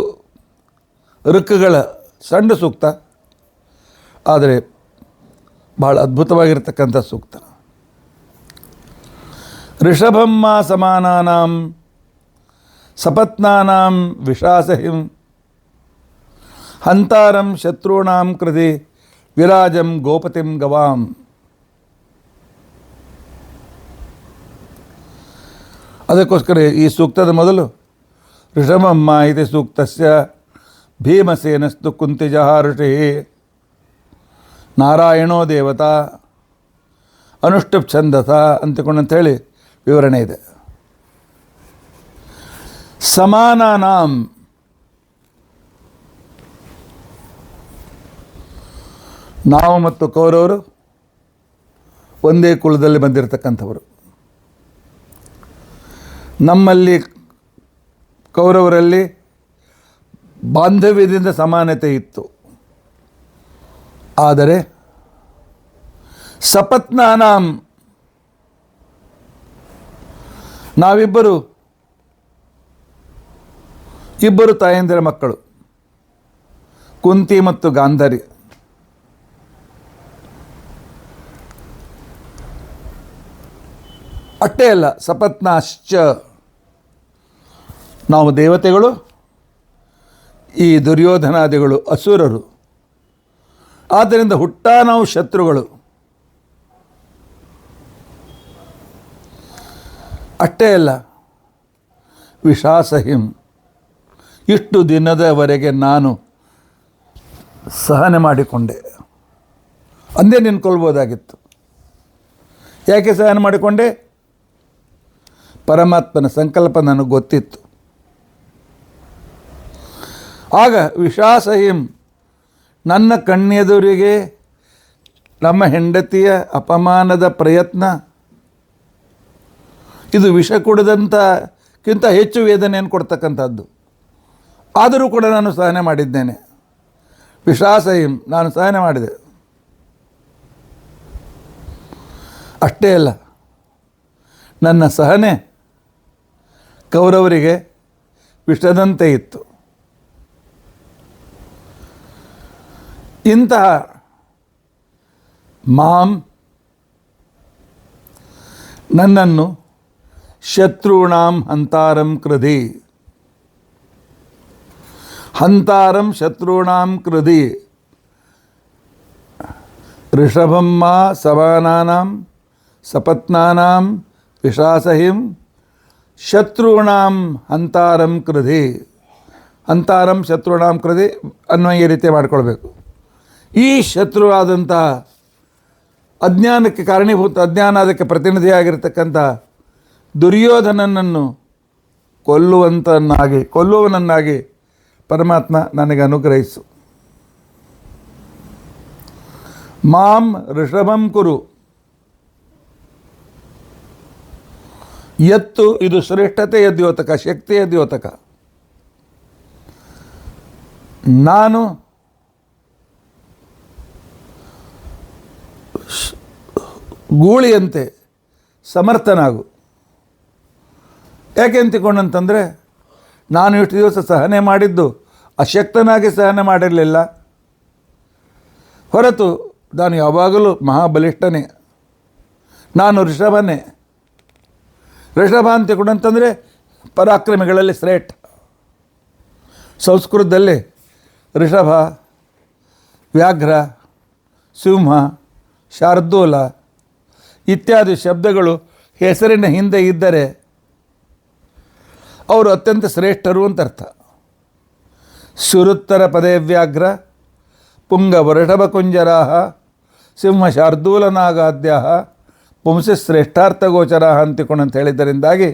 ಋಕ್ಕುಗಳ ಸಣ್ಣ ಸೂಕ್ತ, ಆದರೆ ಭಾಳ ಅದ್ಭುತವಾಗಿರ್ತಕ್ಕಂಥ ಸೂಕ್ತ. ಋಷಭಮ್ಮ ಸಮಾನಾನಾಂ ಸಪತ್ನಾನಾಂ ವಿಷಾಸಹಿಂ ಹಂತಾರಂ ಶತ್ರುಣಾಂ ಕೃತಿ ವಿರಾಜಂ ಗೋಪತಿಂ ಗವಾಂ. ಅದಕ್ಕೋಸ್ಕರ ಈ ಸೂಕ್ತದ ಮೊದಲು ಋಷಭಮ್ಮ ಇತಿ ಸೂಕ್ತಸ್ಯ ಭೀಮಸೇನಸ್ತು ಕುಂತಿಜಃ ಋಷಿ ನಾರಾಯಣೋ ದೇವತಾ ಅನುಷ್ಠುಪ್ ಛಂದಸ ಅಂತಕೊಂಡಂಥೇಳಿ ವಿವರಣೆ ಇದೆ. ಸಮಾನಾನಾಂ ನಾವು ಮತ್ತು ಕೌರವರು ಒಂದೇ ಕುಲದಲ್ಲಿ ಬಂದಿರತಕ್ಕಂಥವರು. ನಮ್ಮಲ್ಲಿ ಕೌರವರಲ್ಲಿ ಬಾಂಧವ್ಯದಿಂದ ಸಮಾನತೆ ಇತ್ತು. ಆದರೆ ಸಪತ್ನಾನಾಂ ನಾವಿಬ್ಬರು ತಾಯಂದಿರ ಮಕ್ಕಳು, ಕುಂತಿ ಮತ್ತು ಗಾಂಧಾರಿ. ಅಷ್ಟೇ ಅಲ್ಲ, ಸಪತ್ನಾಶ್ಚ ನಾವು ದೇವತೆಗಳು, ಈ ದುರ್ಯೋಧನಾದಿಗಳು ಅಸುರರು. ಆದ್ದರಿಂದ ನಾವು ಶತ್ರುಗಳು. ಅಷ್ಟೇ ಅಲ್ಲ, ವಿಷಾಸಹಿಂ ಇಷ್ಟು ದಿನದವರೆಗೆ ನಾನು ಸಹನೆ ಮಾಡಿಕೊಂಡೆ. ಅಂದೇ ನಿನ್ಕೊಳ್ಬೋದಾಗಿತ್ತು. ಯಾಕೆ ಸಹನೆ ಮಾಡಿಕೊಂಡೆ? ಪರಮಾತ್ಮನ ಸಂಕಲ್ಪ ನನಗೆ ಗೊತ್ತಿತ್ತು. ಆಗ ವಿಷಾಸಹಿಂ ನನ್ನ ಕಣ್ಣೆದುರಿಗೆ ನಮ್ಮ ಹೆಂಡತಿಯ ಅಪಮಾನದ ಪ್ರಯತ್ನ, ಇದು ವಿಷ ಕುಡಿದಂಥಕ್ಕಿಂತ ಹೆಚ್ಚು ವೇದನೆಯನ್ನು ಕೊಡ್ತಕ್ಕಂಥದ್ದು. ಆದರೂ ಕೂಡ ನಾನು ಸಹನೆ ಮಾಡಿದ್ದೇನೆ. ವಿಷಾಸಹಿಂ ನಾನು ಸಹನೆ ಮಾಡಿದೆ. ಅಷ್ಟೇ ಅಲ್ಲ, ನನ್ನ ಸಹನೆ ಕೌರವರಿಗೆ ವಿಷದಂತೆ ಇತ್ತು. ಇಂತಹ ನನ್ನನ್ನು ಶತ್ರುಣಾಂ ಹಂತಾರಂ ಕೃಧಿ, ಹಂತಾರಂ ಶತ್ರುಣಾಂ ಕೃಧಿ ಋಷಭಮ್ಮ ಸಮಾನಾನಾಂ ಸಪತ್ನಾನಾಂ ವಿಷಾಸಹಿಂ ಶತ್ರುಣಾಂ ಹಂತಾರಂ ಕೃಧಿ. ಹಂತಾರಂ ಶತ್ರುಣಾಂ ಕೃಧಿ ಅನ್ವಯ ರೀತಿ ಮಾಡಿಕೊಳ್ಬೇಕು. ಈ ಶತ್ರುವಾದಂಥ ಅಜ್ಞಾನಕ್ಕೆ ಕಾರಣೀಭೂತ, ಅದಕ್ಕೆ ಪ್ರತಿನಿಧಿಯಾಗಿರ್ತಕ್ಕಂಥ ದುರ್ಯೋಧನನನ್ನು ಕೊಲ್ಲುವವನನ್ನಾಗಿ ಪರಮಾತ್ಮ ನನಗೆ ಅನುಗ್ರಹಿಸು. ಮಾಂ ಋಷಭಂ ಕುರು. ಎತ್ತು ಇದು ಶ್ರೇಷ್ಠತೆಯ ದ್ಯೋತಕ, ಶಕ್ತಿಯ ದ್ಯೋತಕ. ನಾನು ಗೂಳಿಯಂತೆ ಸಮರ್ಥನಾಗು. ಯಾಕೆ ಅಂತಿಕೊಂಡಂತಂದರೆ, ನಾನು ಇಷ್ಟು ದಿವಸ ಸಹನೆ ಮಾಡಿದ್ದು ಅಶಕ್ತನಾಗಿ ಸಹನೆ ಮಾಡಿರಲಿಲ್ಲ. ಹೊರತು ನಾನು ಯಾವಾಗಲೂ ಮಹಾಬಲಿಷ್ಠನೇ, ನಾನು ಋಷಭನೇ. ಋಷಭ ಅಂತ ಕೂಡ ಅಂತಂದರೆ ಪರಾಕ್ರಮಿಗಳಲ್ಲಿ ಶ್ರೇಷ್ಠ. ಸಂಸ್ಕೃತದಲ್ಲಿ ಋಷಭ, ವ್ಯಾಘ್ರ, ಸಿಂಹ, ಶಾರ್ದೂಲ ಇತ್ಯಾದಿ ಶಬ್ದಗಳು ಹೆಸರಿನ ಹಿಂದೆ ಇದ್ದರೆ ಅವರು ಅತ್ಯಂತ ಶ್ರೇಷ್ಠರು ಅಂತ ಅರ್ಥ. ಸುರುತ್ತರ ಪದೇ ವ್ಯಾಘ್ರ, ಪುಂಗ ವೃಷಭ ಕುಂಜರಾ, ಸಿಂಹ ಶಾರ್ದೂಲನಾಗಾದ್ಯ ಪುಂಸಿ ಶ್ರೇಷ್ಠಾರ್ಥಗೋಚರ ಅಂತಿಕೊಂಡು ಅಂತ ಹೇಳಿದ್ದರಿಂದಾಗಿ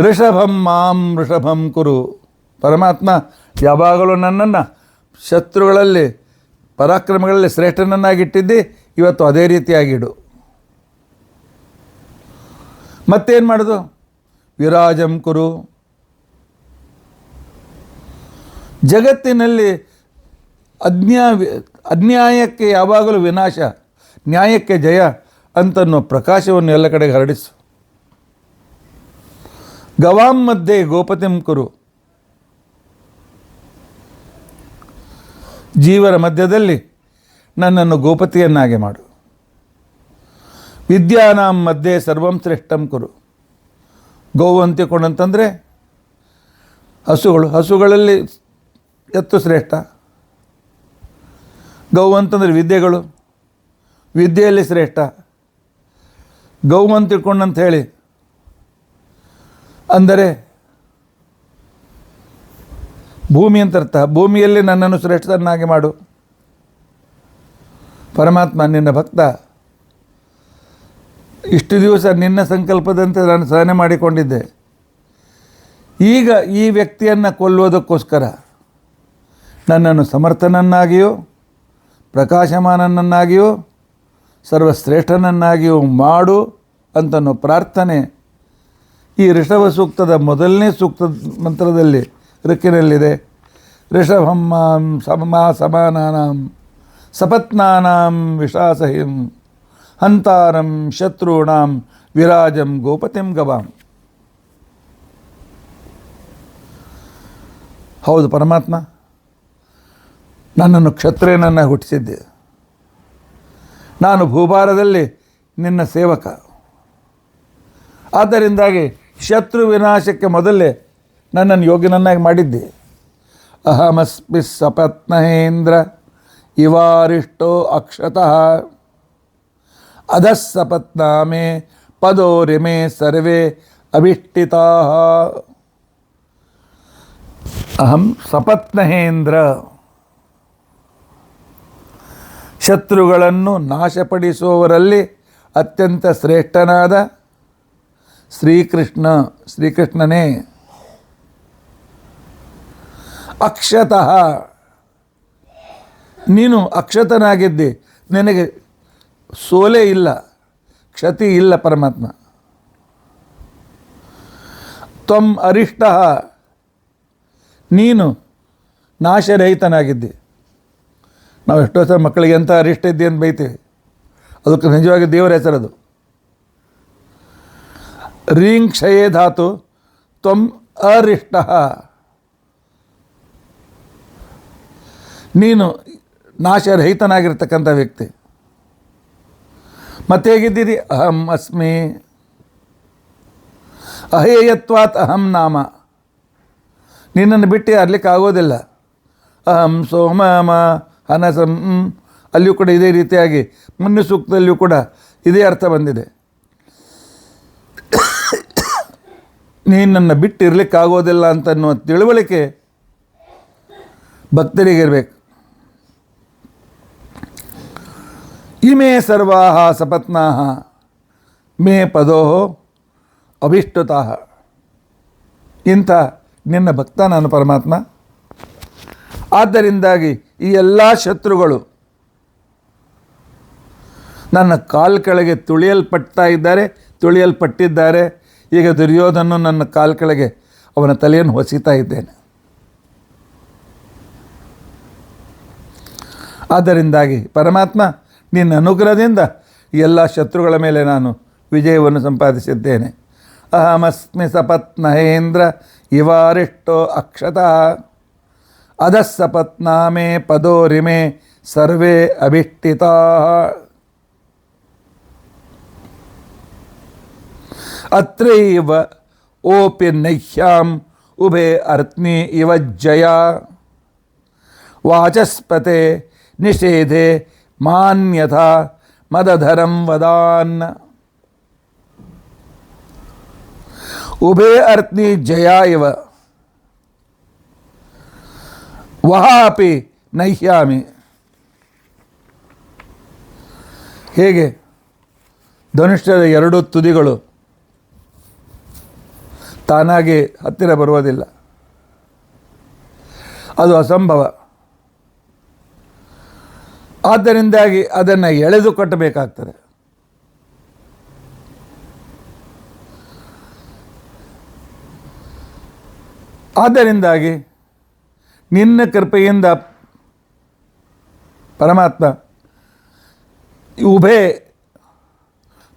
ಋಷಭಂ ಮಾಂ ಋಷಭಂ ಕುರು, ಪರಮಾತ್ಮ ಯಾವಾಗಲೂ ನನ್ನನ್ನು ಶತ್ರುಗಳಲ್ಲಿ ಪರಾಕ್ರಮಗಳಲ್ಲಿ ಶ್ರೇಷ್ಠನನ್ನಾಗಿಟ್ಟಿದ್ದಿ, ಇವತ್ತು ಅದೇ ರೀತಿಯಾಗಿಡು. ಮತ್ತೇನು ಮಾಡೋದು? ವಿರಾಜಂ ಕುರು, ಜಗತ್ತಿನಲ್ಲಿ ಅನ್ಯಾಯಕ್ಕೆ ಯಾವಾಗಲೂ ವಿನಾಶ, ನ್ಯಾಯಕ್ಕೆ ಜಯ ಅಂತನ್ನೋ ಪ್ರಕಾಶವನ್ನು ಎಲ್ಲ ಕಡೆಗೆ ಹರಡಿಸು. ಗವಾಂ ಮಧ್ಯೆ ಗೋಪತಿಂ ಕುರು, ಜೀವನ ಮಧ್ಯದಲ್ಲಿ ನನ್ನನ್ನು ಗೋಪತಿಯನ್ನಾಗಿ ಮಾಡು. ವಿದ್ಯಾನಾಂ ಮಧ್ಯೆ ಸರ್ವಂ ಶ್ರೇಷ್ಠಂ ಕುರು, ಗೋವು ಅಂತಿಕೊಂಡಂತಂದರೆ ಹಸುಗಳಲ್ಲಿ ಎತ್ತು ಶ್ರೇಷ್ಠ. ಗೋವು ಅಂತಂದರೆ ವಿದ್ಯೆಗಳು, ವಿದ್ಯೆಯಲ್ಲಿ ಶ್ರೇಷ್ಠ. ಗೋವು ಅಂತ ತಿಳ್ಕೊಂಡಂತ ಹೇಳಿ ಅಂದರೆ ಭೂಮಿ ಅಂತ ಅರ್ಥ. ಭೂಮಿಯಲ್ಲಿ ನನ್ನನ್ನು ಶ್ರೇಷ್ಠನನ್ನಾಗಿ ಮಾಡು. ಪರಮಾತ್ಮ ನಿನ್ನ ಭಕ್ತ, ಇಷ್ಟು ದಿವಸ ನಿನ್ನ ಸಂಕಲ್ಪದಂತೆ ನಾನು ಸಹನೆ ಮಾಡಿಕೊಂಡಿದ್ದೆ. ಈಗ ಈ ವ್ಯಕ್ತಿಯನ್ನು ಕೊಲ್ಲುವುದಕ್ಕೋಸ್ಕರ ನನ್ನನ್ನು ಸಮರ್ಥನನ್ನಾಗಿಯೋ ಪ್ರಕಾಶಮಾನನನ್ನಾಗಿಯೋ ಸರ್ವಶ್ರೇಷ್ಠನನ್ನಾಗಿಯೂ ಮಾಡು ಅಂತನೋ ಪ್ರಾರ್ಥನೆ ಈ ಋಷಭ ಸೂಕ್ತದ ಮೊದಲನೇ ಸೂಕ್ತದ ಮಂತ್ರದಲ್ಲಿ ಋಕ್ಕಿನಲ್ಲಿದೆ. ಋಷಭಂ ಮಾಂ ಸಮಾನಾನಾಂ ಸಪತ್ನಾನಾಂ ವಿಷಾಸಹಿಂ ಹಂತಾರಂ ಶತ್ರುಣಾಂ ವಿರಾಜಂ ಗೋಪತಿಂ ಗವಾಂ. ಹೌದು, ಪರಮಾತ್ಮ ನನ್ನನ್ನು ಕ್ಷತ್ರಿಯನನ್ನು ಹುಟ್ಟಿಸಿದ್ದೆ. ನಾನು ಭೂಭಾರದಲ್ಲಿ ನಿನ್ನ ಸೇವಕ. ಆದ್ದರಿಂದಾಗಿ ಶತ್ರು ವಿನಾಶಕ್ಕೆ ಮೊದಲೇ ನನ್ನನ್ನು ಯೋಗ್ಯನನ್ನಾಗಿ ಮಾಡಿದ್ದೆ. ಅಹಮಸ್ಮಿ ಸಪತ್ನಹೇಂದ್ರ ಇವಾರಿಷ್ಟೋ ಅಕ್ಷತಃ ಅಧಃ ಸಪತ್ನಾಮೇ ಪದೋರಿಮೇ ಸರ್ವೇ ಅಭಿಷ್ಟಿತಾ. ಅಹಂ ಸಪತ್ನಹೇಂದ್ರ, ಶತ್ರುಗಳನ್ನು ನಾಶಪಡಿಸುವವರಲ್ಲಿ ಅತ್ಯಂತ ಶ್ರೇಷ್ಠನಾದ ಶ್ರೀಕೃಷ್ಣನೇ. ಅಕ್ಷತಃ, ನೀನು ಅಕ್ಷತನಾಗಿದ್ದಿ, ನಿನಗೆ ಸೋಲೆ ಇಲ್ಲ, ಕ್ಷತಿ ಇಲ್ಲ ಪರಮಾತ್ಮ. ತ್ವಂ ಅರಿಷ್ಟಃ, ನೀನು ನಾಶರಹಿತನಾಗಿದ್ದಿ. ನಾವು ಎಷ್ಟೋ ಸಲ ಮಕ್ಕಳಿಗೆ ಎಂಥ ಅರಿಷ್ಟ ಇದ್ದಿ ಅಂತ ಬೈತೀವಿ, ಅದಕ್ಕೆ ನಿಜವಾಗಿ ದೇವರ ಹೆಸರದು. ರೀಂ ಕ್ಷಯೇ ಧಾತು ತ್ವಂ ಅರಿಷ್ಟಃ, ನೀನು ನಾಶರಹಿತನಾಗಿರ್ತಕ್ಕಂಥ ವ್ಯಕ್ತಿ. ಮತ್ತೆ ಹೇಗಿದ್ದೀರಿ? ಅಹಂ ಅಸ್ಮಿ ಅಹೇಯತ್ವಾತ್ ಅಹಂ ನಾಮ, ನಿನ್ನನ್ನು ಬಿಟ್ಟು ಅರ್ಲಿಕ್ಕೆ ಆಗೋದಿಲ್ಲ. ಅಹಂ ಸೋಮಮ ಹನಸಂ, ಅಲ್ಲಿಯೂ ಕೂಡ ಇದೇ ರೀತಿಯಾಗಿ ಮುನ್ನ ಸೂಕ್ತದಲ್ಲಿಯೂ ಕೂಡ ಇದೇ ಅರ್ಥ ಬಂದಿದೆ. ನೀನನ್ನು ಬಿಟ್ಟು ಇರಲಿಕ್ಕಾಗೋದಿಲ್ಲ ಅಂತನ್ನುವ ತಿಳುವಳಿಕೆ ಭಕ್ತರಿಗಿರಬೇಕು. ಇಮೇ ಸರ್ವಾಹ ಸಪತ್ನಾಹ ಮೇ ಪದೋ ಅಭಿಷ್ಟುತಾಹ. ಇಂಥ ನಿನ್ನ ಭಕ್ತ ನಾನು ಪರಮಾತ್ಮ. ಆದ್ದರಿಂದಾಗಿ ಈ ಎಲ್ಲ ಶತ್ರುಗಳು ನನ್ನ ಕಾಲು ಕೆಳಗೆ ತುಳಿಯಲ್ಪಟ್ಟಿದ್ದಾರೆ. ಈಗ ದುರ್ಯೋಧನ ನನ್ನ ಕಾಲು ಕೆಳಗೆ ಅವನ ತಲೆಯನ್ನು ಹೊಸಿತಾ ಇದ್ದೇನೆ. ಆದ್ದರಿಂದಾಗಿ ಪರಮಾತ್ಮ ನಿನ್ನ ಅನುಗ್ರಹದಿಂದ ಎಲ್ಲ ಶತ್ರುಗಳ ಮೇಲೆ ನಾನು ವಿಜಯವನ್ನು ಸಂಪಾದಿಸಿದ್ದೇನೆ. ಅಹಮಸ್ಮಿ ಸಪತ್ನಹೇಂದ್ರ ಇವಾರಿಷ್ಟೋ ಅಕ್ಷತಃ ಅಧಃ ಸಪತ್ನಾಮೇ ಪದೋರಿಮೇ ಸರ್ವೇ ಅಭಿಷ್ಟಿತಾ. ಅತ್ರೈವ ಓಪಿ ನಹ್ಯಾಂ ಉಭೇ ಅರ್ತ್ನಿ ಇವ ಜಯ ವಾಚಸ್ಪತೆ ನಿಷೇಧೆ ಮಾನ್ಯಥಾ ಮದಧರಂ ವದಾನ್. ಉಭೇ ಅರ್ತ್ನಿ ಜಯ ಇವ ವಹಾಪಿ ನಹ್ಯಾಮಿ. ಹೇಗೆ ಧನುಷ್ಯದ ಎರಡು ತುದಿಗಳು ತಾನಾಗಿ ಹತ್ತಿರ ಬರುವುದಿಲ್ಲ, ಅದು ಅಸಂಭವ. ಆದ್ದರಿಂದಾಗಿ ಅದನ್ನು ಎಳೆದು ಕಟ್ಟಬೇಕಾಗ್ತದೆ. ಆದ್ದರಿಂದಾಗಿ ನಿನ್ನ ಕೃಪೆಯಿಂದ ಪರಮಾತ್ಮ ಉಭಯ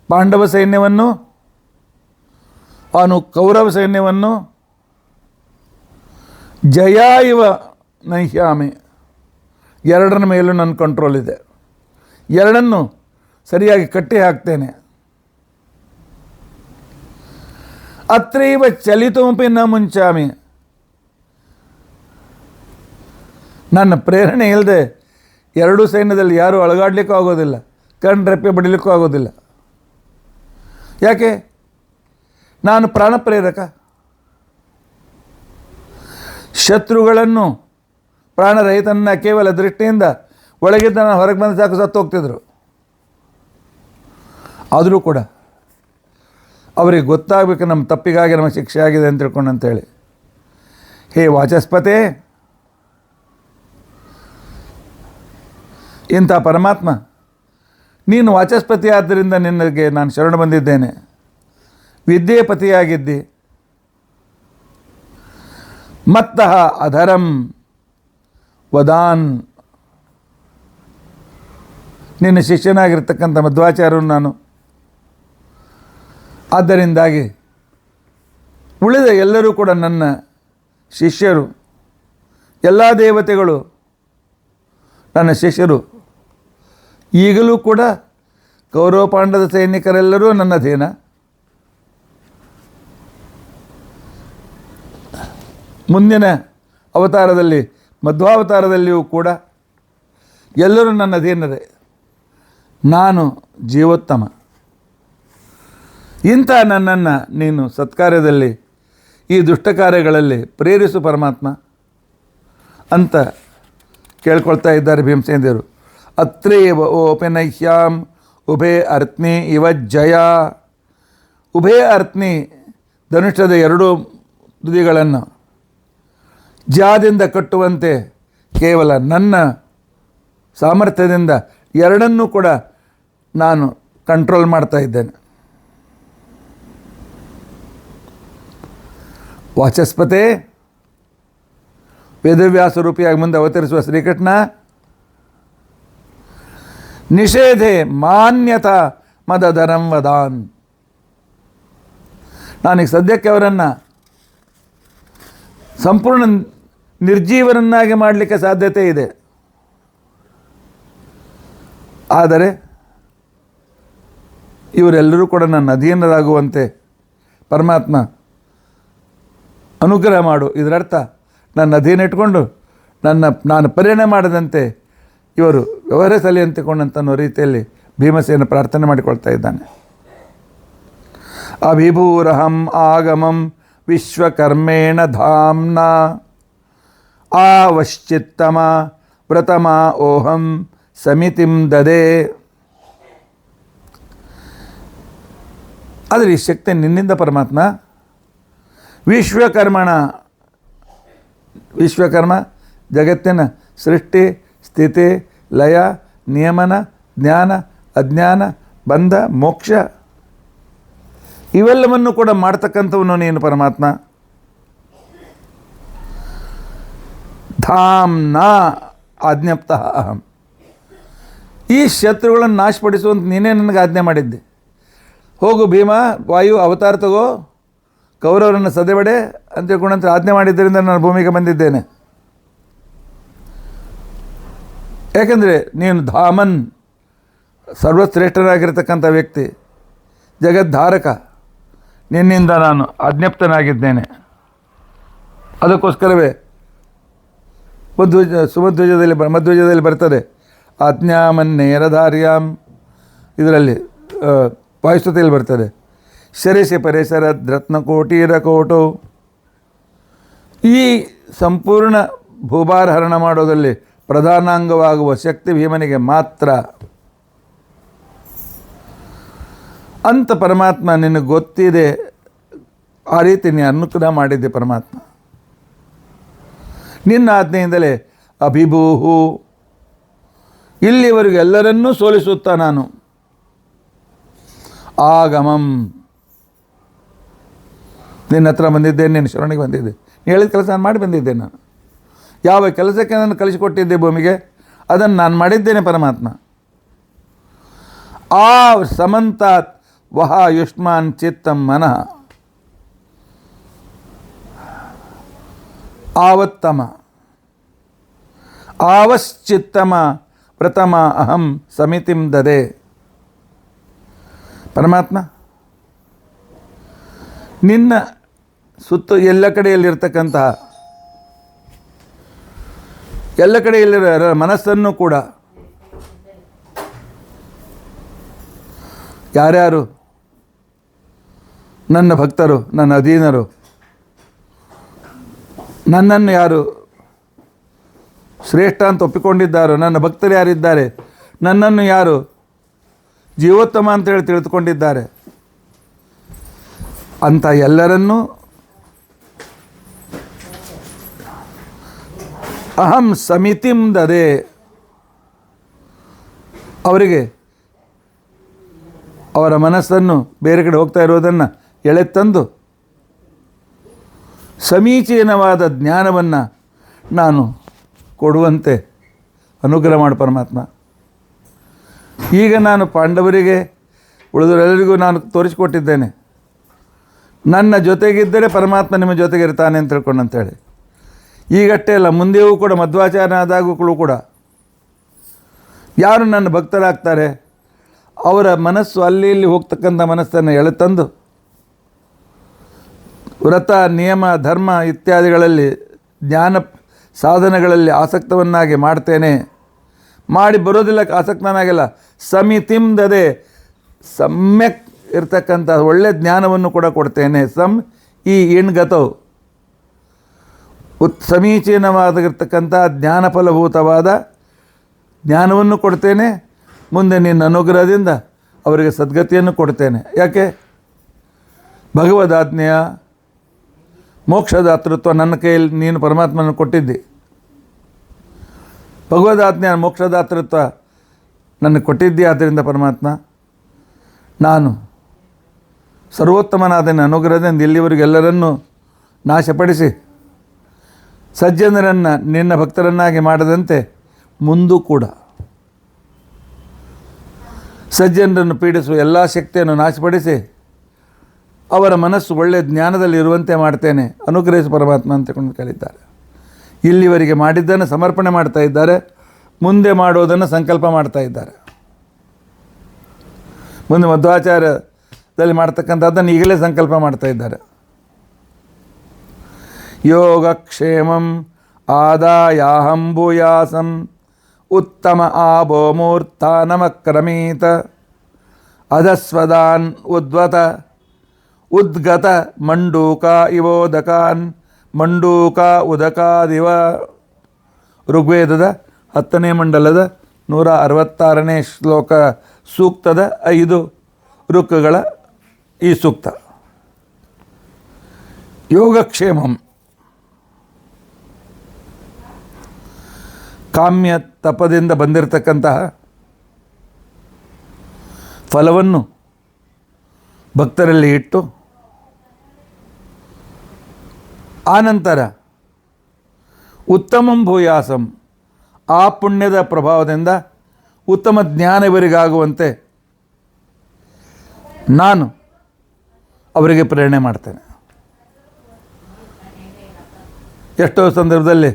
ಪಾಂಡವ ಸೈನ್ಯವನ್ನು, ಅವನು ಕೌರವ ಸೈನ್ಯವನ್ನು ಜಯ ಇವ ನಹ್ಯಾಮಿ, ಎರಡರ ಮೇಲೂ ನನ್ನ ಕಂಟ್ರೋಲ್ ಇದೆ, ಎರಡನ್ನು ಸರಿಯಾಗಿ ಕಟ್ಟಿ ಹಾಕ್ತೇನೆ. ಅತ್ರೈವ ಚಲಿತಮಪಿ ನ ಮುಂಚಾಮಿ, ನನ್ನ ಪ್ರೇರಣೆ ಇಲ್ಲದೆ ಎರಡೂ ಸೈನ್ಯದಲ್ಲಿ ಯಾರೂ ಅಳಗಾಡಲಿಕ್ಕೂ ಆಗೋದಿಲ್ಲ, ಕಣ್ರೆಪ್ಪೆ ಬಡಿಲಿಕ್ಕೂ ಆಗೋದಿಲ್ಲ. ಯಾಕೆ? ನಾನು ಪ್ರಾಣ ಪ್ರೇರಕ. ಶತ್ರುಗಳನ್ನು ಪ್ರಾಣರಹಿತನ ಕೇವಲ ದೃಷ್ಟಿಯಿಂದ ಒಳಗಿದ್ದ ನಾನು ಹೊರಗೆ ಬಂದು ಸಾಕು ಸತ್ತು ಹೋಗ್ತಿದ್ರು. ಆದರೂ ಕೂಡ ಅವರಿಗೆ ಗೊತ್ತಾಗಬೇಕು ನಮ್ಮ ತಪ್ಪಿಗಾಗಿ ನಮ್ಮ ಶಿಕ್ಷೆ ಆಗಿದೆ ಅಂತ ತಿಳ್ಕೊಂಡು ಅಂತೇಳಿ, ಹೇ ವಾಚಸ್ಪತೆ, ಇಂಥ ಪರಮಾತ್ಮ ನೀನು ವಾಚಸ್ಪತಿ ಆದ್ದರಿಂದ ನಿನಗೆ ನಾನು ಶರಣು ಬಂದಿದ್ದೇನೆ. ವಿದ್ಯೆ ಪತಿಯಾಗಿದ್ದಿ, ಮತ್ತಃ ಅಧರಂ ವದಾನ್, ನಿನ್ನ ಶಿಷ್ಯನಾಗಿರ್ತಕ್ಕಂಥ ಮಧ್ವಾಚಾರ್ಯನು ನಾನು. ಆದ್ದರಿಂದಾಗಿ ಉಳಿದ ಎಲ್ಲರೂ ಕೂಡ ನನ್ನ ಶಿಷ್ಯರು, ಎಲ್ಲ ದೇವತೆಗಳು ನನ್ನ ಶಿಷ್ಯರು. ಈಗಲೂ ಕೂಡ ಕೌರವ ಪಾಂಡವ ಸೈನಿಕರೆಲ್ಲರೂ ನನ್ನ ಅಧೀನ. ಮುಂದಿನ ಅವತಾರದಲ್ಲಿ ಮಧ್ವಾವತಾರದಲ್ಲಿಯೂ ಕೂಡ ಎಲ್ಲರೂ ನನ್ನ ಅಧೀನರೇ. ನಾನು ಜೀವೋತ್ತಮ. ಇಂಥ ನನ್ನನ್ನು ನೀನು ಸತ್ಕಾರ್ಯದಲ್ಲಿ, ಈ ದುಷ್ಟ ಕಾರ್ಯಗಳಲ್ಲಿ ಪ್ರೇರಿಸು ಪರಮಾತ್ಮ ಅಂತ ಕೇಳ್ಕೊಳ್ತಾ ಇದ್ದಾರೆ ಭೀಮಸೇನ ದೇವರು. ಅತ್ರೈವ ಓಪನಹ್ಯಾಂ ಉಭೇ ಅರ್ತ್ನಿ ಇವ ಜಯ. ಉಭೇ ಅರ್ತ್ನಿ, ಧನುಷ್ಯದ ಎರಡೂ ತುದಿಗಳನ್ನು ಜಾದಿಂದ ಕಟ್ಟುವಂತೆ ಕೇವಲ ನನ್ನ ಸಾಮರ್ಥ್ಯದಿಂದ ಎರಡನ್ನೂ ಕೂಡ ನಾನು ಕಂಟ್ರೋಲ್ ಮಾಡ್ತಾ ಇದ್ದೇನೆ. ವಾಚಸ್ಪತೆ, ವೇದವ್ಯಾಸ ರೂಪಿಯಾಗಿ ಮುಂದೆ ಅವತರಿಸುವ ಶ್ರೀಕೃಷ್ಣ, ನಿಷೇಧೆ ಮಾನ್ಯತಾ ಮದಧರಂ ವದಾನ್. ನಾನೀಗ ಸದ್ಯಕ್ಕೆ ಅವರನ್ನು ಸಂಪೂರ್ಣ ನಿರ್ಜೀವನನ್ನಾಗಿ ಮಾಡಲಿಕ್ಕೆ ಸಾಧ್ಯತೆ ಇದೆ. ಆದರೆ ಇವರೆಲ್ಲರೂ ಕೂಡ ನನ್ನ ಅಧೀನರಾಗುವಂತೆ ಪರಮಾತ್ಮ ಅನುಗ್ರಹ ಮಾಡು. ಇದರರ್ಥ ನನ್ನ ಅಧೀನ ಇಟ್ಕೊಂಡು ನಾನು ಪರಿಣಾಮ ಮಾಡದಂತೆ ಇವರು ವ್ಯವಹರಿಸಲಿ ಅಂತಿಕೊಂಡಂತನ್ನೋ ರೀತಿಯಲ್ಲಿ ಭೀಮಸೇನ ಪ್ರಾರ್ಥನೆ ಮಾಡಿಕೊಳ್ತಾ ಇದ್ದಾನೆ. ಅಭಿಭೂರಹಂ ಆಗಮಂ ವಿಶ್ವಕರ್ಮೇಣ ಧಾಮ್ನ ಆವಶ್ಚಿತ್ತಮ ವ್ರತಮ ಓಹಂ ಸಮಿತಿಂ ದದೆ. ಆದರೆ ಈ ಶಕ್ತಿ ನಿನ್ನಿಂದ ಪರಮಾತ್ಮ. ವಿಶ್ವಕರ್ಮ ಜಗತ್ತಿನ ಸೃಷ್ಟಿ, ಸ್ಥಿತಿ, ಲಯ, ನಿಯಮನ, ಜ್ಞಾನ, ಅಜ್ಞಾನ, ಬಂಧ, ಮೋಕ್ಷ ಇವೆಲ್ಲವನ್ನು ಕೂಡ ಮಾಡ್ತಕ್ಕಂಥವನು ನೀನು ಪರಮಾತ್ಮ. ಧಾಮ್ನ ಆಜ್ಞಪ್ತಃ ಅಹಂ, ಈ ಶತ್ರುಗಳನ್ನು ನಾಶಪಡಿಸುವಂತ ನೀನೇ ನನಗೆ ಆಜ್ಞೆ ಮಾಡಿದ್ದೆ. ಹೋಗು ಭೀಮ, ವಾಯು ಅವತಾರ ತಗೋ, ಕೌರವರನ್ನು ಸದೆಬಡೆ ಅಂತ ತಿಳ್ಕೊಂಡಂತ ಆಜ್ಞೆ ಮಾಡಿದ್ದರಿಂದ ನಾನು ಭೂಮಿಗೆ ಬಂದಿದ್ದೇನೆ. ಯಾಕೆಂದರೆ ನೀನು ಧಾಮನ್, ಸರ್ವಶ್ರೇಷ್ಠರಾಗಿರ್ತಕ್ಕಂಥ ವ್ಯಕ್ತಿ, ಜಗದ್ಧಾರಕ. ನಿನ್ನಿಂದ ನಾನು ಅಜ್ಞಪ್ತನಾಗಿದ್ದೇನೆ. ಅದಕ್ಕೋಸ್ಕರವೇ ಮಧ್ವಜದಲ್ಲಿ ಬರ್ತದೆ, ಆಜ್ಞಾಮನ್ನೇರಧಾರ್ಯಾಂ, ಇದರಲ್ಲಿ ವಾಯುಸ್ತುತಿಯಲ್ಲಿ ಬರ್ತದೆ, ಶರಿಸಿ ಪರಿಸರದ್ ರತ್ನಕೋಟೀರಕೋಟು. ಈ ಸಂಪೂರ್ಣ ಭೂಭಾರ ಹರಣ ಮಾಡೋದಲ್ಲಿ ಪ್ರಧಾನಾಂಗವಾಗುವ ಶಕ್ತಿ ಭೀಮನಿಗೆ ಮಾತ್ರ ಅಂತ ಪರಮಾತ್ಮ ನಿನಗೆ ಗೊತ್ತಿದೆ. ಆ ರೀತಿ ನೀ ಅನುಗ್ರಹ ಮಾಡಿದ್ದೆ ಪರಮಾತ್ಮ. ನಿನ್ನ ಆಜ್ಞೆಯಿಂದಲೇ ಅಭಿಭೂಹು, ಇಲ್ಲಿವರೆಗೂ ಎಲ್ಲರನ್ನೂ ಸೋಲಿಸುತ್ತಾ ನಾನು ಆಗಮಂ, ನಿನ್ನ ಹತ್ರ ಬಂದಿದ್ದೇನೆ, ನಿನ್ನ ಶರಣಿಗೆ ಬಂದಿದ್ದೆ. ನೀ ಹೇಳಿದ ಕೆಲಸ ನಾನು ಮಾಡಿ ಬಂದಿದ್ದೇನೆ. ನಾನು ಯಾವ ಕೆಲಸಕ್ಕೆ ನಾನು ಕಲಿಸಿಕೊಟ್ಟಿದ್ದೆ ಭೂಮಿಗೆ, ಅದನ್ನು ನಾನು ಮಾಡಿದ್ದೇನೆ ಪರಮಾತ್ಮ. ಆ ಸಮಂತಾತ್ ವಹ ಯುಷ್ಮಾನ್ ಚಿತ್ತಂ ಮನಃ ಆವತ್ತಮ ಆವಶ್ಚಿತ್ತಮ ಪ್ರಥಮ ಅಹಂ ಸಮಿತಿಂ ದದೆ. ಪರಮಾತ್ಮ ನಿನ್ನ ಸುತ್ತ ಎಲ್ಲ ಕಡೆಯಲ್ಲಿರ್ತಕ್ಕಂತಹ ಎಲ್ಲ ಕಡೆಯಲ್ಲಿರೋ ಮನಸ್ಸನ್ನು ಕೂಡ ಯಾರ್ಯಾರು ನನ್ನ ಭಕ್ತರು, ನನ್ನ ಅಧೀನರು, ನನ್ನನ್ನು ಯಾರು ಶ್ರೇಷ್ಠ ಅಂತ ಒಪ್ಪಿಕೊಂಡಿದ್ದಾರೋ, ನನ್ನ ಭಕ್ತರು ಯಾರಿದ್ದಾರೆ, ನನ್ನನ್ನು ಯಾರು ಜೀವೋತ್ತಮ ಅಂತೇಳಿ ತಿಳಿದುಕೊಂಡಿದ್ದಾರೆ, ಅಂತ ಎಲ್ಲರನ್ನೂ ಅಹಂ ಸಮಿತಿಂ ದದೆ, ಅವರಿಗೆ ಅವರ ಮನಸ್ಸನ್ನು ಬೇರೆ ಕಡೆ ಹೋಗ್ತಾ ಇರೋದನ್ನು ಎಳೆತಂದು ಸಮೀಚೀನವಾದ ಜ್ಞಾನವನ್ನು ನಾನು ಕೊಡುವಂತೆ ಅನುಗ್ರಹ ಮಾಡು ಪರಮಾತ್ಮ. ಈಗ ನಾನು ಪಾಂಡವರಿಗೆ ಉಳಿದವರೆಲ್ಲರಿಗೂ ನಾನು ತೋರಿಸಿಕೊಟ್ಟಿದ್ದೇನೆ, ನನ್ನ ಜೊತೆಗಿದ್ದರೆ ಪರಮಾತ್ಮ ನಿಮ್ಮ ಜೊತೆಗಿರ್ತಾನೆ ಅಂತ ತಿಳ್ಕೊಂಡು ಅಂತೇಳಿ. ಈಗಷ್ಟೇ ಅಲ್ಲ, ಮುಂದೆಯೂ ಕೂಡ ಮಧ್ವಾಚಾರ್ಯ ಆದಾಗಲೂ ಕೂಡ ಯಾರು ನನ್ನ ಭಕ್ತರಾಗ್ತಾರೆ ಅವರ ಮನಸ್ಸು ಅಲ್ಲಿ ಇಲ್ಲಿ ಹೋಗ್ತಕ್ಕಂಥ ಮನಸ್ಸನ್ನು ಎಳೆತಂದು ವ್ರತ ನಿಯಮ ಧರ್ಮ ಇತ್ಯಾದಿಗಳಲ್ಲಿ ಜ್ಞಾನ ಸಾಧನೆಗಳಲ್ಲಿ ಆಸಕ್ತವನ್ನಾಗಿ ಮಾಡ್ತೇನೆ. ಮಾಡಿ ಬರೋದಿಲ್ಲ, ಆಸಕ್ತನಾಗಿಲ್ಲ, ಸಮಿತಿಂದದೆ ಸಮ್ಯಕ್ ಇರ್ತಕ್ಕಂಥ ಒಳ್ಳೆಯ ಜ್ಞಾನವನ್ನು ಕೂಡ ಕೊಡ್ತೇನೆ. ಈ ಇಣ್ಗತವು ಸಮೀಚೀನವಾಗಿರ್ತಕ್ಕಂಥ ಜ್ಞಾನಫಲಭೂತವಾದ ಜ್ಞಾನವನ್ನು ಕೊಡ್ತೇನೆ. ಮುಂದೆ ನಿನ್ನ ಅನುಗ್ರಹದಿಂದ ಅವರಿಗೆ ಸದ್ಗತಿಯನ್ನು ಕೊಡ್ತೇನೆ. ಯಾಕೆ? ಭಗವದಾಜ್ಞೆಯ ಮೋಕ್ಷದಾತೃತ್ವ ನನ್ನ ಕೈಯಲ್ಲಿ ನೀನು ಪರಮಾತ್ಮನ ಕೊಟ್ಟಿದ್ದಿ. ಭಗವದಾಜ್ಞೆಯ ಮೋಕ್ಷದಾತೃತ್ವ ನನಗೆ ಕೊಟ್ಟಿದ್ದಿ. ಆದ್ದರಿಂದ ಪರಮಾತ್ಮ ನಾನು ಸರ್ವೋತ್ತಮನಾದ ಅನುಗ್ರಹದಿಂದ ಇಲ್ಲಿವರೆಗೂ ಎಲ್ಲರನ್ನೂ ನಾಶಪಡಿಸಿ ಸಜ್ಜನರನ್ನು ನಿನ್ನ ಭಕ್ತರನ್ನಾಗಿ ಮಾಡದಂತೆ ಮುಂದೂ ಕೂಡ ಸಜ್ಜನರನ್ನು ಪೀಡಿಸುವ ಎಲ್ಲ ಶಕ್ತಿಯನ್ನು ನಾಶಪಡಿಸಿ ಅವರ ಮನಸ್ಸು ಒಳ್ಳೆಯ ಜ್ಞಾನದಲ್ಲಿ ಇರುವಂತೆ ಮಾಡ್ತೇನೆ. ಅನುಗ್ರಹಿಸು ಪರಮಾತ್ಮ ಅಂತಕೊಂಡು ಕರೀತಾರೆ. ಇಲ್ಲಿವರೆಗೆ ಮಾಡಿದ್ದನ್ನು ಸಮರ್ಪಣೆ ಮಾಡ್ತಾ ಇದ್ದಾರೆ, ಮುಂದೆ ಮಾಡೋದನ್ನು ಸಂಕಲ್ಪ ಮಾಡ್ತಾ ಇದ್ದಾರೆ. ಮುಂದೆ ಮಧ್ವಾಚಾರ್ಯದಲ್ಲಿ ಮಾಡ್ತಕ್ಕಂಥದ್ದನ್ನು ಈಗಲೇ ಸಂಕಲ್ಪ ಮಾಡ್ತಾ ಇದ್ದಾರೆ. ಯೋಗಕ್ಷೇಮಂ ಆದಾಯಾಹಂ ಭೂಯಾಸಂ ಉತ್ತಮ ಆಭೋ ಮೂರ್ಧಾನಮಕ್ರಮೀತ ಅಧಸ್ವದಾನ್ ಉದ್ಗತ ಮಂಡೂಕ ಇವೋದಕಾನ್ ಮಂಡೂಕ ಉದಕಾದಿವ. ಋಗ್ವೇದದ 10ನೇ ಮಂಡಲದ 166ನೇ ಶ್ಲೋಕ ಸೂಕ್ತದ 5 ಋಕ್ಕುಗಳ ಈ ಸೂಕ್ತ. ಯೋಗಕ್ಷೇಮಂ ಕಾಮ್ಯ ತಪದಿಂದ ಬಂದಿರತಕ್ಕಂತಹ ಫಲವನ್ನು ಭಕ್ತರಲ್ಲಿ ಇಟ್ಟು ಆನಂತರ ಉತ್ತಮಂ ಭೂಯಾಸಂ ಆ ಪುಣ್ಯದ ಪ್ರಭಾವದಿಂದ ಉತ್ತಮ ಜ್ಞಾನ ಇವರಿಗಾಗುವಂತೆ ನಾನು ಅವರಿಗೆ ಪ್ರೇರಣೆ ಮಾಡ್ತೇನೆ. ಎಷ್ಟೋ ಸಂದರ್ಭದಲ್ಲಿ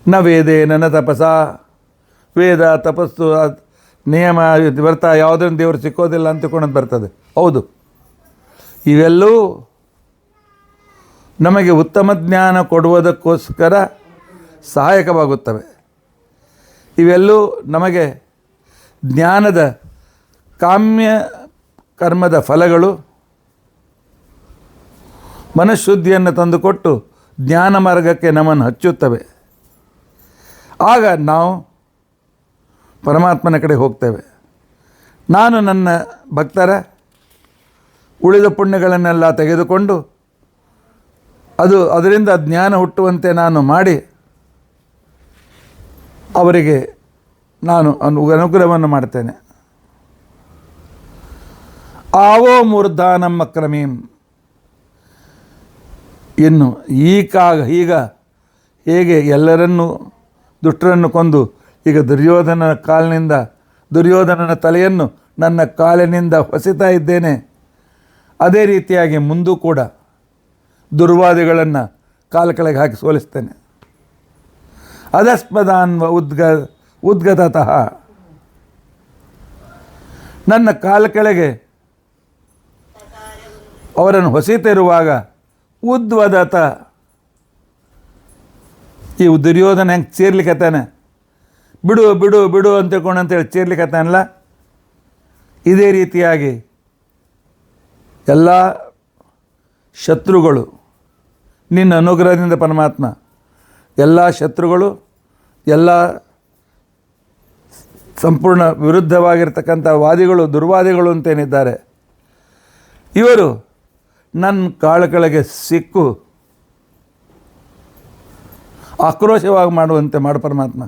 ನ ವೇದೇನ ನ ತಪಸ, ವೇದ ತಪಸ್ಸು ನಿಯಮ ವ್ರತ ಯಾವುದನ್ನು ದೇವರು ಸಿಕ್ಕೋದಿಲ್ಲ ಅಂತಕೊಂಡು ಬರ್ತದೆ. ಹೌದು, ಇವೆಲ್ಲವೂ ನಮಗೆ ಉತ್ತಮ ಜ್ಞಾನ ಕೊಡುವುದಕ್ಕೋಸ್ಕರ ಸಹಾಯಕವಾಗುತ್ತವೆ. ಇವೆಲ್ಲವೂ ನಮಗೆ ಜ್ಞಾನದ ಕಾಮ್ಯ ಕರ್ಮದ ಫಲಗಳು ಮನಃಶುದ್ಧಿಯನ್ನು ತಂದುಕೊಟ್ಟು ಜ್ಞಾನ ಮಾರ್ಗಕ್ಕೆ ನಮ್ಮನ್ನು ಹಚ್ಚುತ್ತವೆ. ಆಗ ನಾವು ಪರಮಾತ್ಮನ ಕಡೆ ಹೋಗ್ತೇವೆ. ನಾನು ನನ್ನ ಭಕ್ತರ ಉಳಿದ ಪುಣ್ಯಗಳನ್ನೆಲ್ಲ ತೆಗೆದುಕೊಂಡು ಅದರಿಂದ ಜ್ಞಾನ ಹುಟ್ಟುವಂತೆ ನಾನು ಮಾಡಿ ಅವರಿಗೆ ನಾನು ಅನುಗ್ರಹವನ್ನು ಮಾಡ್ತೇನೆ. ಆವೋ ಮೂರ್ಧಾನಮ್ಮ ಕ್ರಮೀಂ. ಇನ್ನು ಈಗ ಹೇಗೆ ಎಲ್ಲರನ್ನೂ ದುಷ್ಟರನ್ನು ಕೊಂದು ಈಗ ದುರ್ಯೋಧನನ ತಲೆಯನ್ನು ನನ್ನ ಕಾಲಿನಿಂದ ಹೊಸಿತಾ ಇದ್ದೇನೆ, ಅದೇ ರೀತಿಯಾಗಿ ಮುಂದೂ ಕೂಡ ದುರ್ವಾದಿಗಳನ್ನು ಕಾಲ ಕೆಳಗೆ ಹಾಕಿ ಸೋಲಿಸ್ತೇನೆ. ಅದಸ್ಮದಾನ್ವ ಉದ್ಗತತಃ. ನನ್ನ ಕಾಲ ಕೆಳಗೆ ಅವರನ್ನು ಹೊಸಿತಿರುವಾಗ ಉದ್ವದತ. ಈ ದುರ್ಯೋಧನ ಹೆಂಗೆ ಚೀರ್ಲಿಕ್ಕತ್ತಾನೆ, ಬಿಡು ಬಿಡು ಬಿಡು ಅಂತೇಳಿ ಚೀರ್ಲಿಕ್ಕತ್ತಾನಲ್ಲ, ಇದೇ ರೀತಿಯಾಗಿ ಎಲ್ಲ ಶತ್ರುಗಳು ನಿನ್ನ ಅನುಗ್ರಹದಿಂದ ಪರಮಾತ್ಮ, ಎಲ್ಲ ಶತ್ರುಗಳು, ಎಲ್ಲ ಸಂಪೂರ್ಣ ವಿರುದ್ಧವಾಗಿರ್ತಕ್ಕಂಥ ವಾದಿಗಳು, ದುರ್ವಾದಿಗಳು ಅಂತೇನಿದ್ದಾರೆ, ಇವರು ನನ್ನ ಕಾಳ ಕೆಳಗೆ ಸಿಕ್ಕು ಆಕ್ರೋಶವಾಗಿ ಮಾಡುವಂತೆ ಮಾಡು ಪರಮಾತ್ಮ.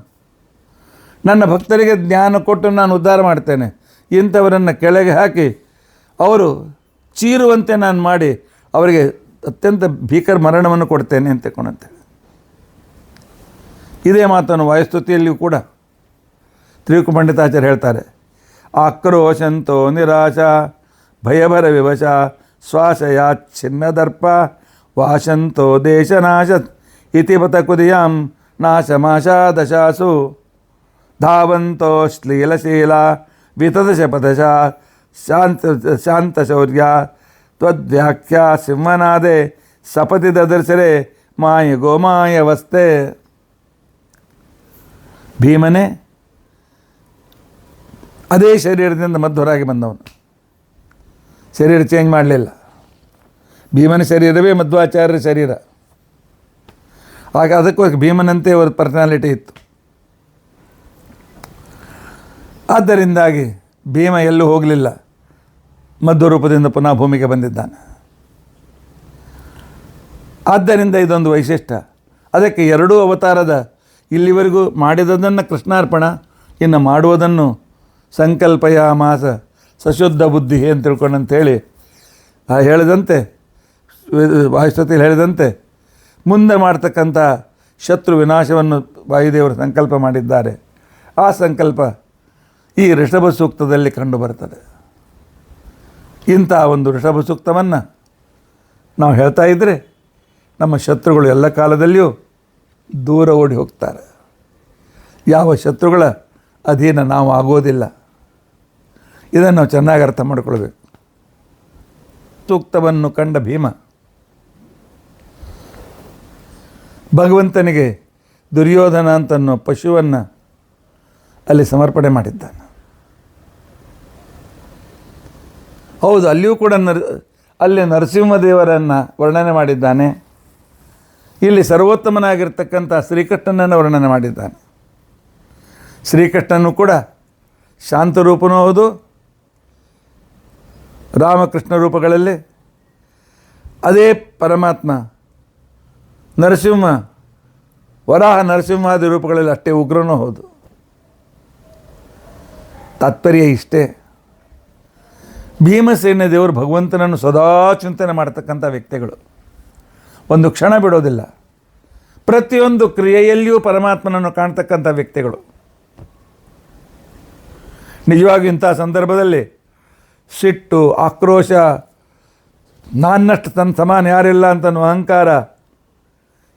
ನನ್ನ ಭಕ್ತರಿಗೆ ಜ್ಞಾನ ಕೊಟ್ಟು ನಾನು ಉದ್ಧಾರ ಮಾಡ್ತೇನೆ. ಇಂಥವರನ್ನು ಕೆಳಗೆ ಹಾಕಿ ಅವರು ಚೀರುವಂತೆ ನಾನು ಮಾಡಿ ಅವರಿಗೆ ಅತ್ಯಂತ ಭೀಕರ ಮರಣವನ್ನು ಕೊಡ್ತೇನೆ ಅಂತೇಳಿ ಇದೇ ಮಾತನ್ನು ವಾಯುಸ್ತುತಿಯಲ್ಲಿಯೂ ಕೂಡ ತ್ರಿವಿಕ್ರ ಪಂಡಿತಾಚಾರ್ಯ ಹೇಳ್ತಾರೆ. ಆಕ್ರೋಶಂತೋ ನಿರಾಶ ಭಯಭರ ವಿವಶ ಶ್ವಾಸಯಾಚ್ಛಿನ್ನದರ್ಪ ವಾಶಂತೋ ದೇಶನಾಶತ್ ಇತಿಪತ ಕುದಿಯಾಂ ನಾಶಮಾಶಾದಶಾಸು ಧಾವಂತೋ ಶ್ಲೀಲಶೀಲ ವಿತದಶ ಪದಶ ಶಾಂತಶೌರ್ಯ ತ್ವದ್ವ್ಯಾಖ್ಯಾ ಸಿಂಹನಾದೆ ಸಪತಿ ದದರ್ಶರೆ ಮಾಯ ಗೋಮಾಯವಸ್ತೆ. ಭೀಮನೇ ಅದೇ ಶರೀರದಿಂದ ಮಧ್ವರಾಗಿ ಬಂದವನು, ಶರೀರ ಚೇಂಜ್ ಮಾಡಲಿಲ್ಲ. ಭೀಮನ ಶರೀರವೇ ಮಧ್ವಾಚಾರ್ಯರ ಶರೀರ. ಆಗ ಅದಕ್ಕೋಸ್ಕರ ಭೀಮನಂತೆ ಅವರ ಪರ್ಸನಾಲಿಟಿ ಇತ್ತು. ಆದ್ದರಿಂದಾಗಿ ಭೀಮ ಎಲ್ಲೂ ಹೋಗಲಿಲ್ಲ, ಮಧ್ವರೂಪದಿಂದ ಪುನಃ ಭೂಮಿಗೆ ಬಂದಿದ್ದಾನೆ. ಆದ್ದರಿಂದ ಇದೊಂದು ವೈಶಿಷ್ಟ್ಯ. ಅದಕ್ಕೆ ಎರಡೂ ಅವತಾರದ ಇಲ್ಲಿವರೆಗೂ ಮಾಡಿದದನ್ನು ಕೃಷ್ಣಾರ್ಪಣ, ಇನ್ನು ಮಾಡುವುದನ್ನು ಸಂಕಲ್ಪಯ ಮಾಸ ಸಶುದ್ಧ ಬುದ್ಧಿ ಅಂತ ತಿಳ್ಕೊಂಡಂಥೇಳಿ ಹೇಳಿದಂತೆ ವಾಯುಸ್ತುತಿಯಲ್ಲಿ ಹೇಳಿದಂತೆ ಮುಂದೆ ಮಾಡ್ತಕ್ಕಂಥ ಶತ್ರು ವಿನಾಶವನ್ನು ವಾಯುದೇವರು ಸಂಕಲ್ಪ ಮಾಡಿದ್ದಾರೆ. ಆ ಸಂಕಲ್ಪ ಈ ಋಷಭ ಸೂಕ್ತದಲ್ಲಿ ಕಂಡುಬರ್ತದೆ. ಇಂಥ ಒಂದು ಋಷಭ ಸೂಕ್ತವನ್ನು ನಾವು ಹೇಳ್ತಾ ಇದ್ದರೆ ನಮ್ಮ ಶತ್ರುಗಳು ಎಲ್ಲ ಕಾಲದಲ್ಲಿಯೂ ದೂರ ಓಡಿ ಹೋಗ್ತಾರೆ. ಯಾವ ಶತ್ರುಗಳ ಅಧೀನ ನಾವು ಆಗೋದಿಲ್ಲ. ಇದನ್ನು ನಾವು ಚೆನ್ನಾಗಿ ಅರ್ಥ ಮಾಡಿಕೊಳ್ಬೇಕು. ಸೂಕ್ತವನ್ನು ಕಂಡ ಭೀಮ ಭಗವಂತನಿಗೆ ದುರ್ಯೋಧನ ಅಂತನ್ನೋ ಪಶುವನ್ನು ಅಲ್ಲಿ ಸಮರ್ಪಣೆ ಮಾಡಿದ್ದಾನೆ. ಹೌದು, ಅಲ್ಲಿಯೂ ಕೂಡ ಅಲ್ಲಿ ನರಸಿಂಹದೇವರನ್ನು ವರ್ಣನೆ ಮಾಡಿದ್ದಾನೆ. ಇಲ್ಲಿ ಸರ್ವೋತ್ತಮನಾಗಿರ್ತಕ್ಕಂಥ ಶ್ರೀಕೃಷ್ಣನನ್ನು ವರ್ಣನೆ ಮಾಡಿದ್ದಾನೆ. ಶ್ರೀಕೃಷ್ಣನು ಕೂಡ ಶಾಂತರೂಪನೂ ಹೌದು, ರಾಮಕೃಷ್ಣ ರೂಪಗಳಲ್ಲಿ. ಅದೇ ಪರಮಾತ್ಮ ನರಸಿಂಹ, ವರಾಹ ನರಸಿಂಹಾದಿ ರೂಪಗಳಲ್ಲಿ ಅಷ್ಟೇ ಉಗ್ರನೂ ಹೌದು. ತಾತ್ಪರ್ಯ ಇಷ್ಟೇ, ಭೀಮಸೇನ ದೇವರು ಭಗವಂತನನ್ನು ಸದಾ ಚಿಂತನೆ ಮಾಡ್ತಕ್ಕಂಥ ವ್ಯಕ್ತಿಗಳು, ಒಂದು ಕ್ಷಣ ಬಿಡೋದಿಲ್ಲ. ಪ್ರತಿಯೊಂದು ಕ್ರಿಯೆಯಲ್ಲಿಯೂ ಪರಮಾತ್ಮನನ್ನು ಕಾಣ್ತಕ್ಕಂಥ ವ್ಯಕ್ತಿಗಳು. ನಿಜವಾಗಿ ಇಂಥ ಸಂದರ್ಭದಲ್ಲಿ ಸಿಟ್ಟು, ಆಕ್ರೋಶ, ನಾನಷ್ಟು ತನ್ನ ಸಮಾನ ಯಾರಿಲ್ಲ ಅಂತನೋ ಅಹಂಕಾರ,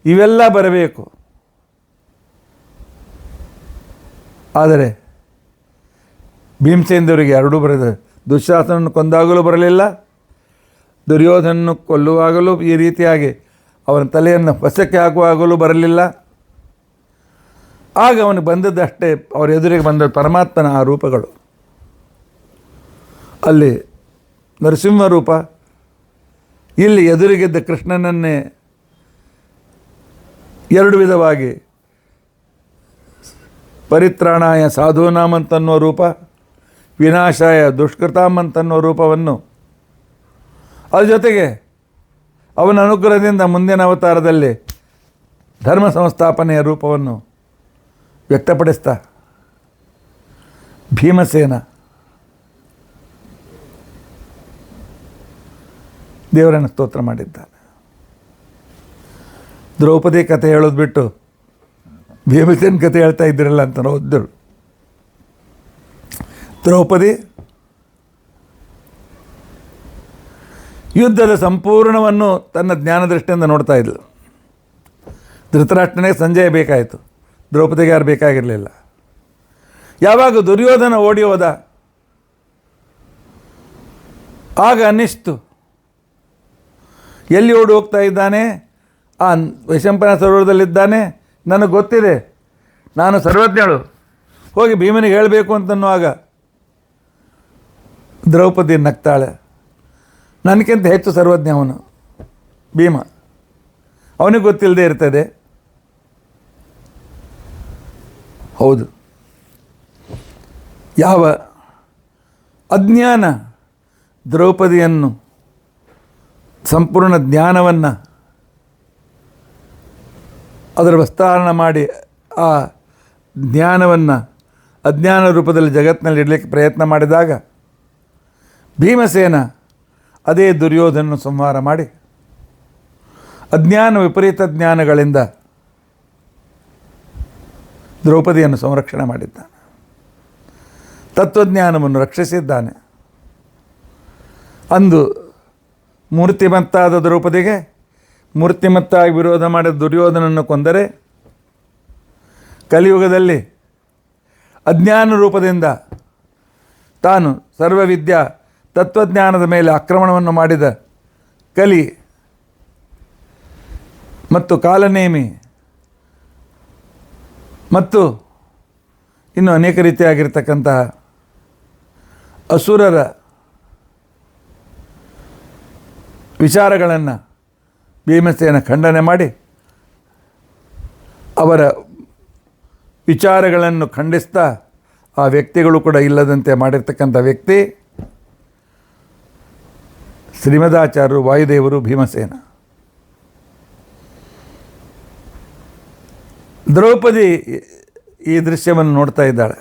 ಇವೆಲ್ಲ ಬರಬೇಕು. ಆದರೆ ಭೀಮಸೇನ ದೇವರಿಗೆ ಎರಡೂ ಬರೆದ. ದುಶ್ಯಾಸನನ್ನು ಕೊಂದಾಗಲೂ ಬರಲಿಲ್ಲ, ದುರ್ಯೋಧನನ್ನು ಕೊಲ್ಲುವಾಗಲೂ ಈ ರೀತಿಯಾಗಿ ಅವನ ತಲೆಯನ್ನು ವಶಕ್ಕೆ ಹಾಕುವಾಗಲೂ ಬರಲಿಲ್ಲ. ಆಗ ಅವನಿಗೆ ಬಂದದ್ದಷ್ಟೇ, ಅವರ ಎದುರಿಗೆ ಬಂದ ಪರಮಾತ್ಮನ ಆ ರೂಪಗಳು. ಅಲ್ಲಿ ನರಸಿಂಹ ರೂಪ, ಇಲ್ಲಿ ಎದುರಿಗಿದ್ದ ಕೃಷ್ಣನನ್ನೇ ಎರಡು ವಿಧವಾಗಿ ಪರಿತ್ರಾಣಾಯ ಸಾಧೂನಾಂ ಅಂತನ್ನೋ ರೂಪ, ವಿನಾಶಾಯ ದುಷ್ಕೃತಾಂ ಅಂತನ್ನೋ ರೂಪವನ್ನು, ಅದ್ರ ಜೊತೆಗೆ ಅವನ ಅನುಗ್ರಹದಿಂದ ಮುಂದಿನ ಅವತಾರದಲ್ಲಿ ಧರ್ಮ ಸಂಸ್ಥಾಪನೆಯ ರೂಪವನ್ನು ವ್ಯಕ್ತಪಡಿಸ್ತಾ ಭೀಮಸೇನ ದೇವರನ್ನು ಸ್ತೋತ್ರ ಮಾಡಿದ್ದಾನೆ. ದ್ರೌಪದಿ ಕಥೆ ಹೇಳೋದು ಬಿಟ್ಟು ಭೀಮಸೇನ ಕಥೆ ಹೇಳ್ತಾ ಇದ್ದಿರಲ್ಲ ಅಂತ ಓದಿದ್ರು. ದ್ರೌಪದಿ ಯುದ್ಧದ ಸಂಪೂರ್ಣವನ್ನು ತನ್ನ ಜ್ಞಾನದೃಷ್ಟಿಯಿಂದ ನೋಡ್ತಾ ಇದ್ಳು. ಧೃತರಾಷ್ಟ್ರನಿಗೆ ಸಂಜಯ ಬೇಕಾಯಿತು, ದ್ರೌಪದಿಗೆ ಯಾರು ಬೇಕಾಗಿರಲಿಲ್ಲ. ಯಾವಾಗ ದುರ್ಯೋಧನ ಓಡಿ ಹೋದ ಆಗ ಅನ್ನಿಸ್ತು, ಎಲ್ಲಿ ಓಡಿ ಹೋಗ್ತಾ ಇದ್ದಾನೆ, ಆ ವೈಶಂಪಾಯನ ಸರೋವರದಲ್ಲಿದ್ದಾನೆ, ನನಗೆ ಗೊತ್ತಿದೆ, ನಾನು ಸರ್ವಜ್ಞಳು, ಹೋಗಿ ಭೀಮನಿಗೆ ಹೇಳಬೇಕು ಅಂತನ್ನುವಾಗ ದ್ರೌಪದಿ ನಗ್ತಾಳೆ. ನನಗಿಂತ ಹೆಚ್ಚು ಸರ್ವಜ್ಞ ಅವನು ಭೀಮ, ಅವನಿಗೆ ಗೊತ್ತಿಲ್ಲದೆ ಇರ್ತದೆ. ಹೌದು, ಯಾವ ಅಜ್ಞಾನ ದ್ರೌಪದಿಯನ್ನು ಸಂಪೂರ್ಣ ಜ್ಞಾನವನ್ನು ಅದರ ವಿಸ್ತರಣೆ ಮಾಡಿ ಆ ಜ್ಞಾನವನ್ನು ಅಜ್ಞಾನ ರೂಪದಲ್ಲಿ ಜಗತ್ತಿನಲ್ಲಿ ಇಡಲಿಕ್ಕೆ ಪ್ರಯತ್ನ ಮಾಡಿದಾಗ ಭೀಮಸೇನ ಅದೇ ದುರ್ಯೋಧನನ್ನು ಸಂಹಾರ ಮಾಡಿ ಅಜ್ಞಾನ ವಿಪರೀತ ಜ್ಞಾನಗಳಿಂದ ದ್ರೌಪದಿಯನ್ನು ಸಂರಕ್ಷಣೆ ಮಾಡಿದ್ದಾನೆ, ತತ್ವಜ್ಞಾನವನ್ನು ರಕ್ಷಿಸಿದ್ದಾನೆ. ಅಂದು ಮೂರ್ತಿಮತ್ತಾದ ದ್ರೌಪದಿಗೆ ಮೂರ್ತಿಮತ್ತಾಗಿ ವಿರೋಧ ಮಾಡಿದ ದುರ್ಯೋಧನನ್ನು ಕೊಂದರೆ, ಕಲಿಯುಗದಲ್ಲಿ ಅಜ್ಞಾನ ರೂಪದಿಂದ ತಾನು ಸರ್ವವಿದ್ಯಾ ತತ್ವಜ್ಞಾನದ ಮೇಲೆ ಆಕ್ರಮಣವನ್ನು ಮಾಡಿದ ಕಲಿ ಮತ್ತು ಕಾಲನೇಮಿ ಮತ್ತು ಇನ್ನು ಅನೇಕ ರೀತಿಯಾಗಿರ್ತಕ್ಕಂತಹ ಅಸುರರ ವಿಚಾರಗಳನ್ನು ಭೀಮಸೇನ ಖಂಡನೆ ಮಾಡಿ ಅವರ ವಿಚಾರಗಳನ್ನು ಖಂಡಿಸ್ತಾ ಆ ವ್ಯಕ್ತಿಗಳು ಕೂಡ ಇಲ್ಲದಂತೆ ಮಾಡಿರ್ತಕ್ಕಂಥ ವ್ಯಕ್ತಿ ಶ್ರೀಮದಾಚಾರ್ಯರು, ವಾಯುದೇವರು, ಭೀಮಸೇನ. ದ್ರೌಪದಿ ಈ ದೃಶ್ಯವನ್ನು ನೋಡ್ತಾ ಇದ್ದಾಳೆ.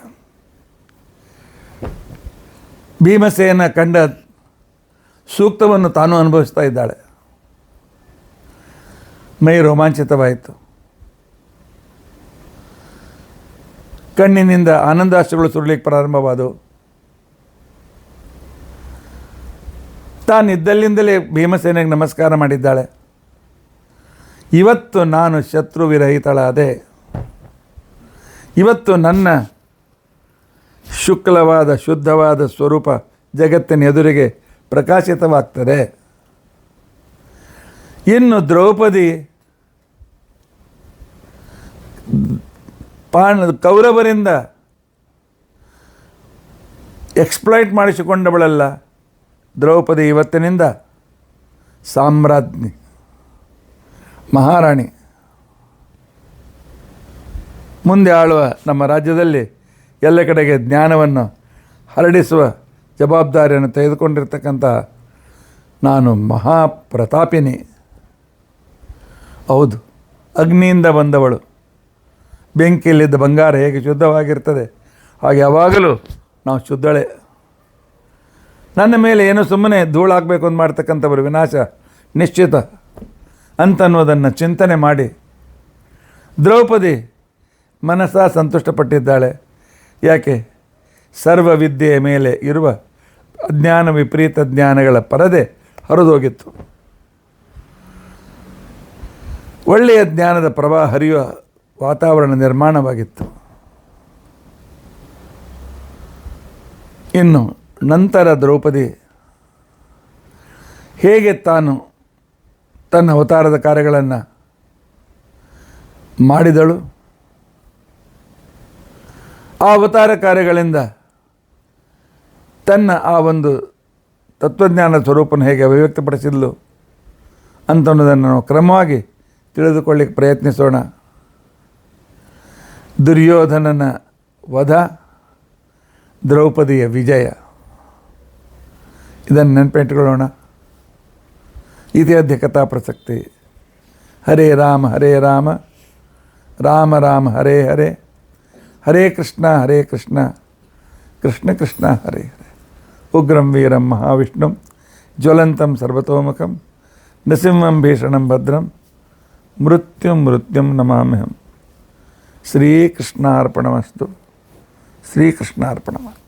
ಭೀಮಸೇನ ಕಂಡ ಸೂಕ್ತವನ್ನು ತಾನು ಅನುಭವಿಸ್ತಾ ಇದ್ದಾಳೆ. ಮೈ ರೋಮಾಂಚಿತವಾಯಿತು. ಕಣ್ಣಿನಿಂದ ಆನಂದಾಶ್ರುಗಳು ಸುರಲಿಕ್ಕೆ ಪ್ರಾರಂಭವಾದವು. ತಾನಿದ್ದಲ್ಲಿಂದಲೇ ಭೀಮಸೇನೆಗೆ ನಮಸ್ಕಾರ ಮಾಡಿದ್ದಾಳೆ. ಇವತ್ತು ನಾನು ಶತ್ರು ವಿರಹಿತಳಾದೆ, ಇವತ್ತು ನನ್ನ ಶುಕ್ಲವಾದ ಶುದ್ಧವಾದ ಸ್ವರೂಪ ಜಗತ್ತಿನ ಎದುರಿಗೆ ಪ್ರಕಾಶಿತವಾಗ್ತದೆ. ಇನ್ನು ದ್ರೌಪದಿ ಕೌರವರಿಂದ ಎಕ್ಸ್ಪ್ಲಾಯ್ಟ್ ಮಾಡಿಸಿಕೊಂಡವಳಲ್ಲ ದ್ರೌಪದಿ. ಇವತ್ತಿನಿಂದ ಸಾಮ್ರಾಜ್ಞಿ, ಮಹಾರಾಣಿ, ಮುಂದೆ ಆಳುವ ನಮ್ಮ ರಾಜ್ಯದಲ್ಲಿ ಎಲ್ಲ ಕಡೆಗೆ ಜ್ಞಾನವನ್ನು ಹರಡಿಸುವ ಜವಾಬ್ದಾರಿಯನ್ನು ತೆಗೆದುಕೊಂಡಿರ್ತಕ್ಕಂಥ ನಾನು ಮಹಾಪ್ರತಾಪಿನಿ. ಹೌದು, ಅಗ್ನಿಯಿಂದ ಬಂದವಳು. ಬೆಂಕಿಯಲ್ಲಿದ್ದ ಬಂಗಾರ ಹೇಗೆ ಶುದ್ಧವಾಗಿರ್ತದೆ ಹಾಗೆ ಯಾವಾಗಲೂ ನಾವು ಶುದ್ಧಳೆ. ನನ್ನ ಮೇಲೆ ಏನು ಸುಮ್ಮನೆ ಧೂಳಾಗಬೇಕು ಅಂತ ಮಾಡ್ತಕ್ಕಂಥವರು ವಿನಾಶ ನಿಶ್ಚಿತ ಅಂತನ್ನುವುದನ್ನು ಚಿಂತನೆ ಮಾಡಿ ದ್ರೌಪದಿ ಮನಸ್ಸಾ ಸಂತುಷ್ಟಪಟ್ಟಿದ್ದಾಳೆ. ಯಾಕೆ? ಸರ್ವವಿದ್ಯೆಯ ಮೇಲೆ ಇರುವ ಅಜ್ಞಾನ ವಿಪರೀತ ಜ್ಞಾನಗಳ ಪರದೆ ಹರಿದೋಗಿತ್ತು. ಒಳ್ಳೆಯ ಜ್ಞಾನದ ಪ್ರವಾಹ ಹರಿಯುವ ವಾತಾವರಣ ನಿರ್ಮಾಣವಾಗಿತ್ತು. ಇನ್ನು ನಂತರ ದ್ರೌಪದಿ ಹೇಗೆ ತಾನು ತನ್ನ ಅವತಾರದ ಕಾರ್ಯಗಳನ್ನು ಮಾಡಿದಳು, ಆ ಅವತಾರ ಕಾರ್ಯಗಳಿಂದ ತನ್ನ ಆ ಒಂದು ತತ್ವಜ್ಞಾನ ಸ್ವರೂಪನ ಹೇಗೆ ಅಭಿವ್ಯಕ್ತಪಡಿಸಿದ್ಲು ಅಂತನ್ನೋದನ್ನು ನಾವು ಕ್ರಮವಾಗಿ ತಿಳಿದುಕೊಳ್ಳಿಕ್ಕೆ ಪ್ರಯತ್ನಿಸೋಣ. ದುರ್ಯೋಧನನ ವಧ, ದ್ರೌಪದಿಯ ವಿಜಯ, ಇದನ್ನು ನೆನಪಿಟ್ಟುಕೊಳ್ಳೋಣ. ಇತ್ಯಾದ್ಯ ಕಥಾ ಪ್ರಸಕ್ತಿ. ಹರೇ ರಾಮ ರಾಮ ರಾಮ ಹರೇ ಹರೇ, ಹರೇ ಕೃಷ್ಣ ಕೃಷ್ಣ ಕೃಷ್ಣ ಹರೇ ಹರೇ. ಉಗ್ರಂ ವೀರಂ ಮಹಾವಿಷ್ಣುಂ ಜ್ವಲಂತಂ ಸರ್ವತೋಮುಖಂ ನೃಸಿಂಹಂ ಭೀಷಣಂ ಭದ್ರಂ ಮೃತ್ಯುಂ ನಮಾಮ್ಯಹಂ. ಶ್ರೀಕೃಷ್ಣಾರ್ಪಣಮಸ್ತು. ಶ್ರೀಕೃಷ್ಣಾರ್ಪಣಮಸ್ತು.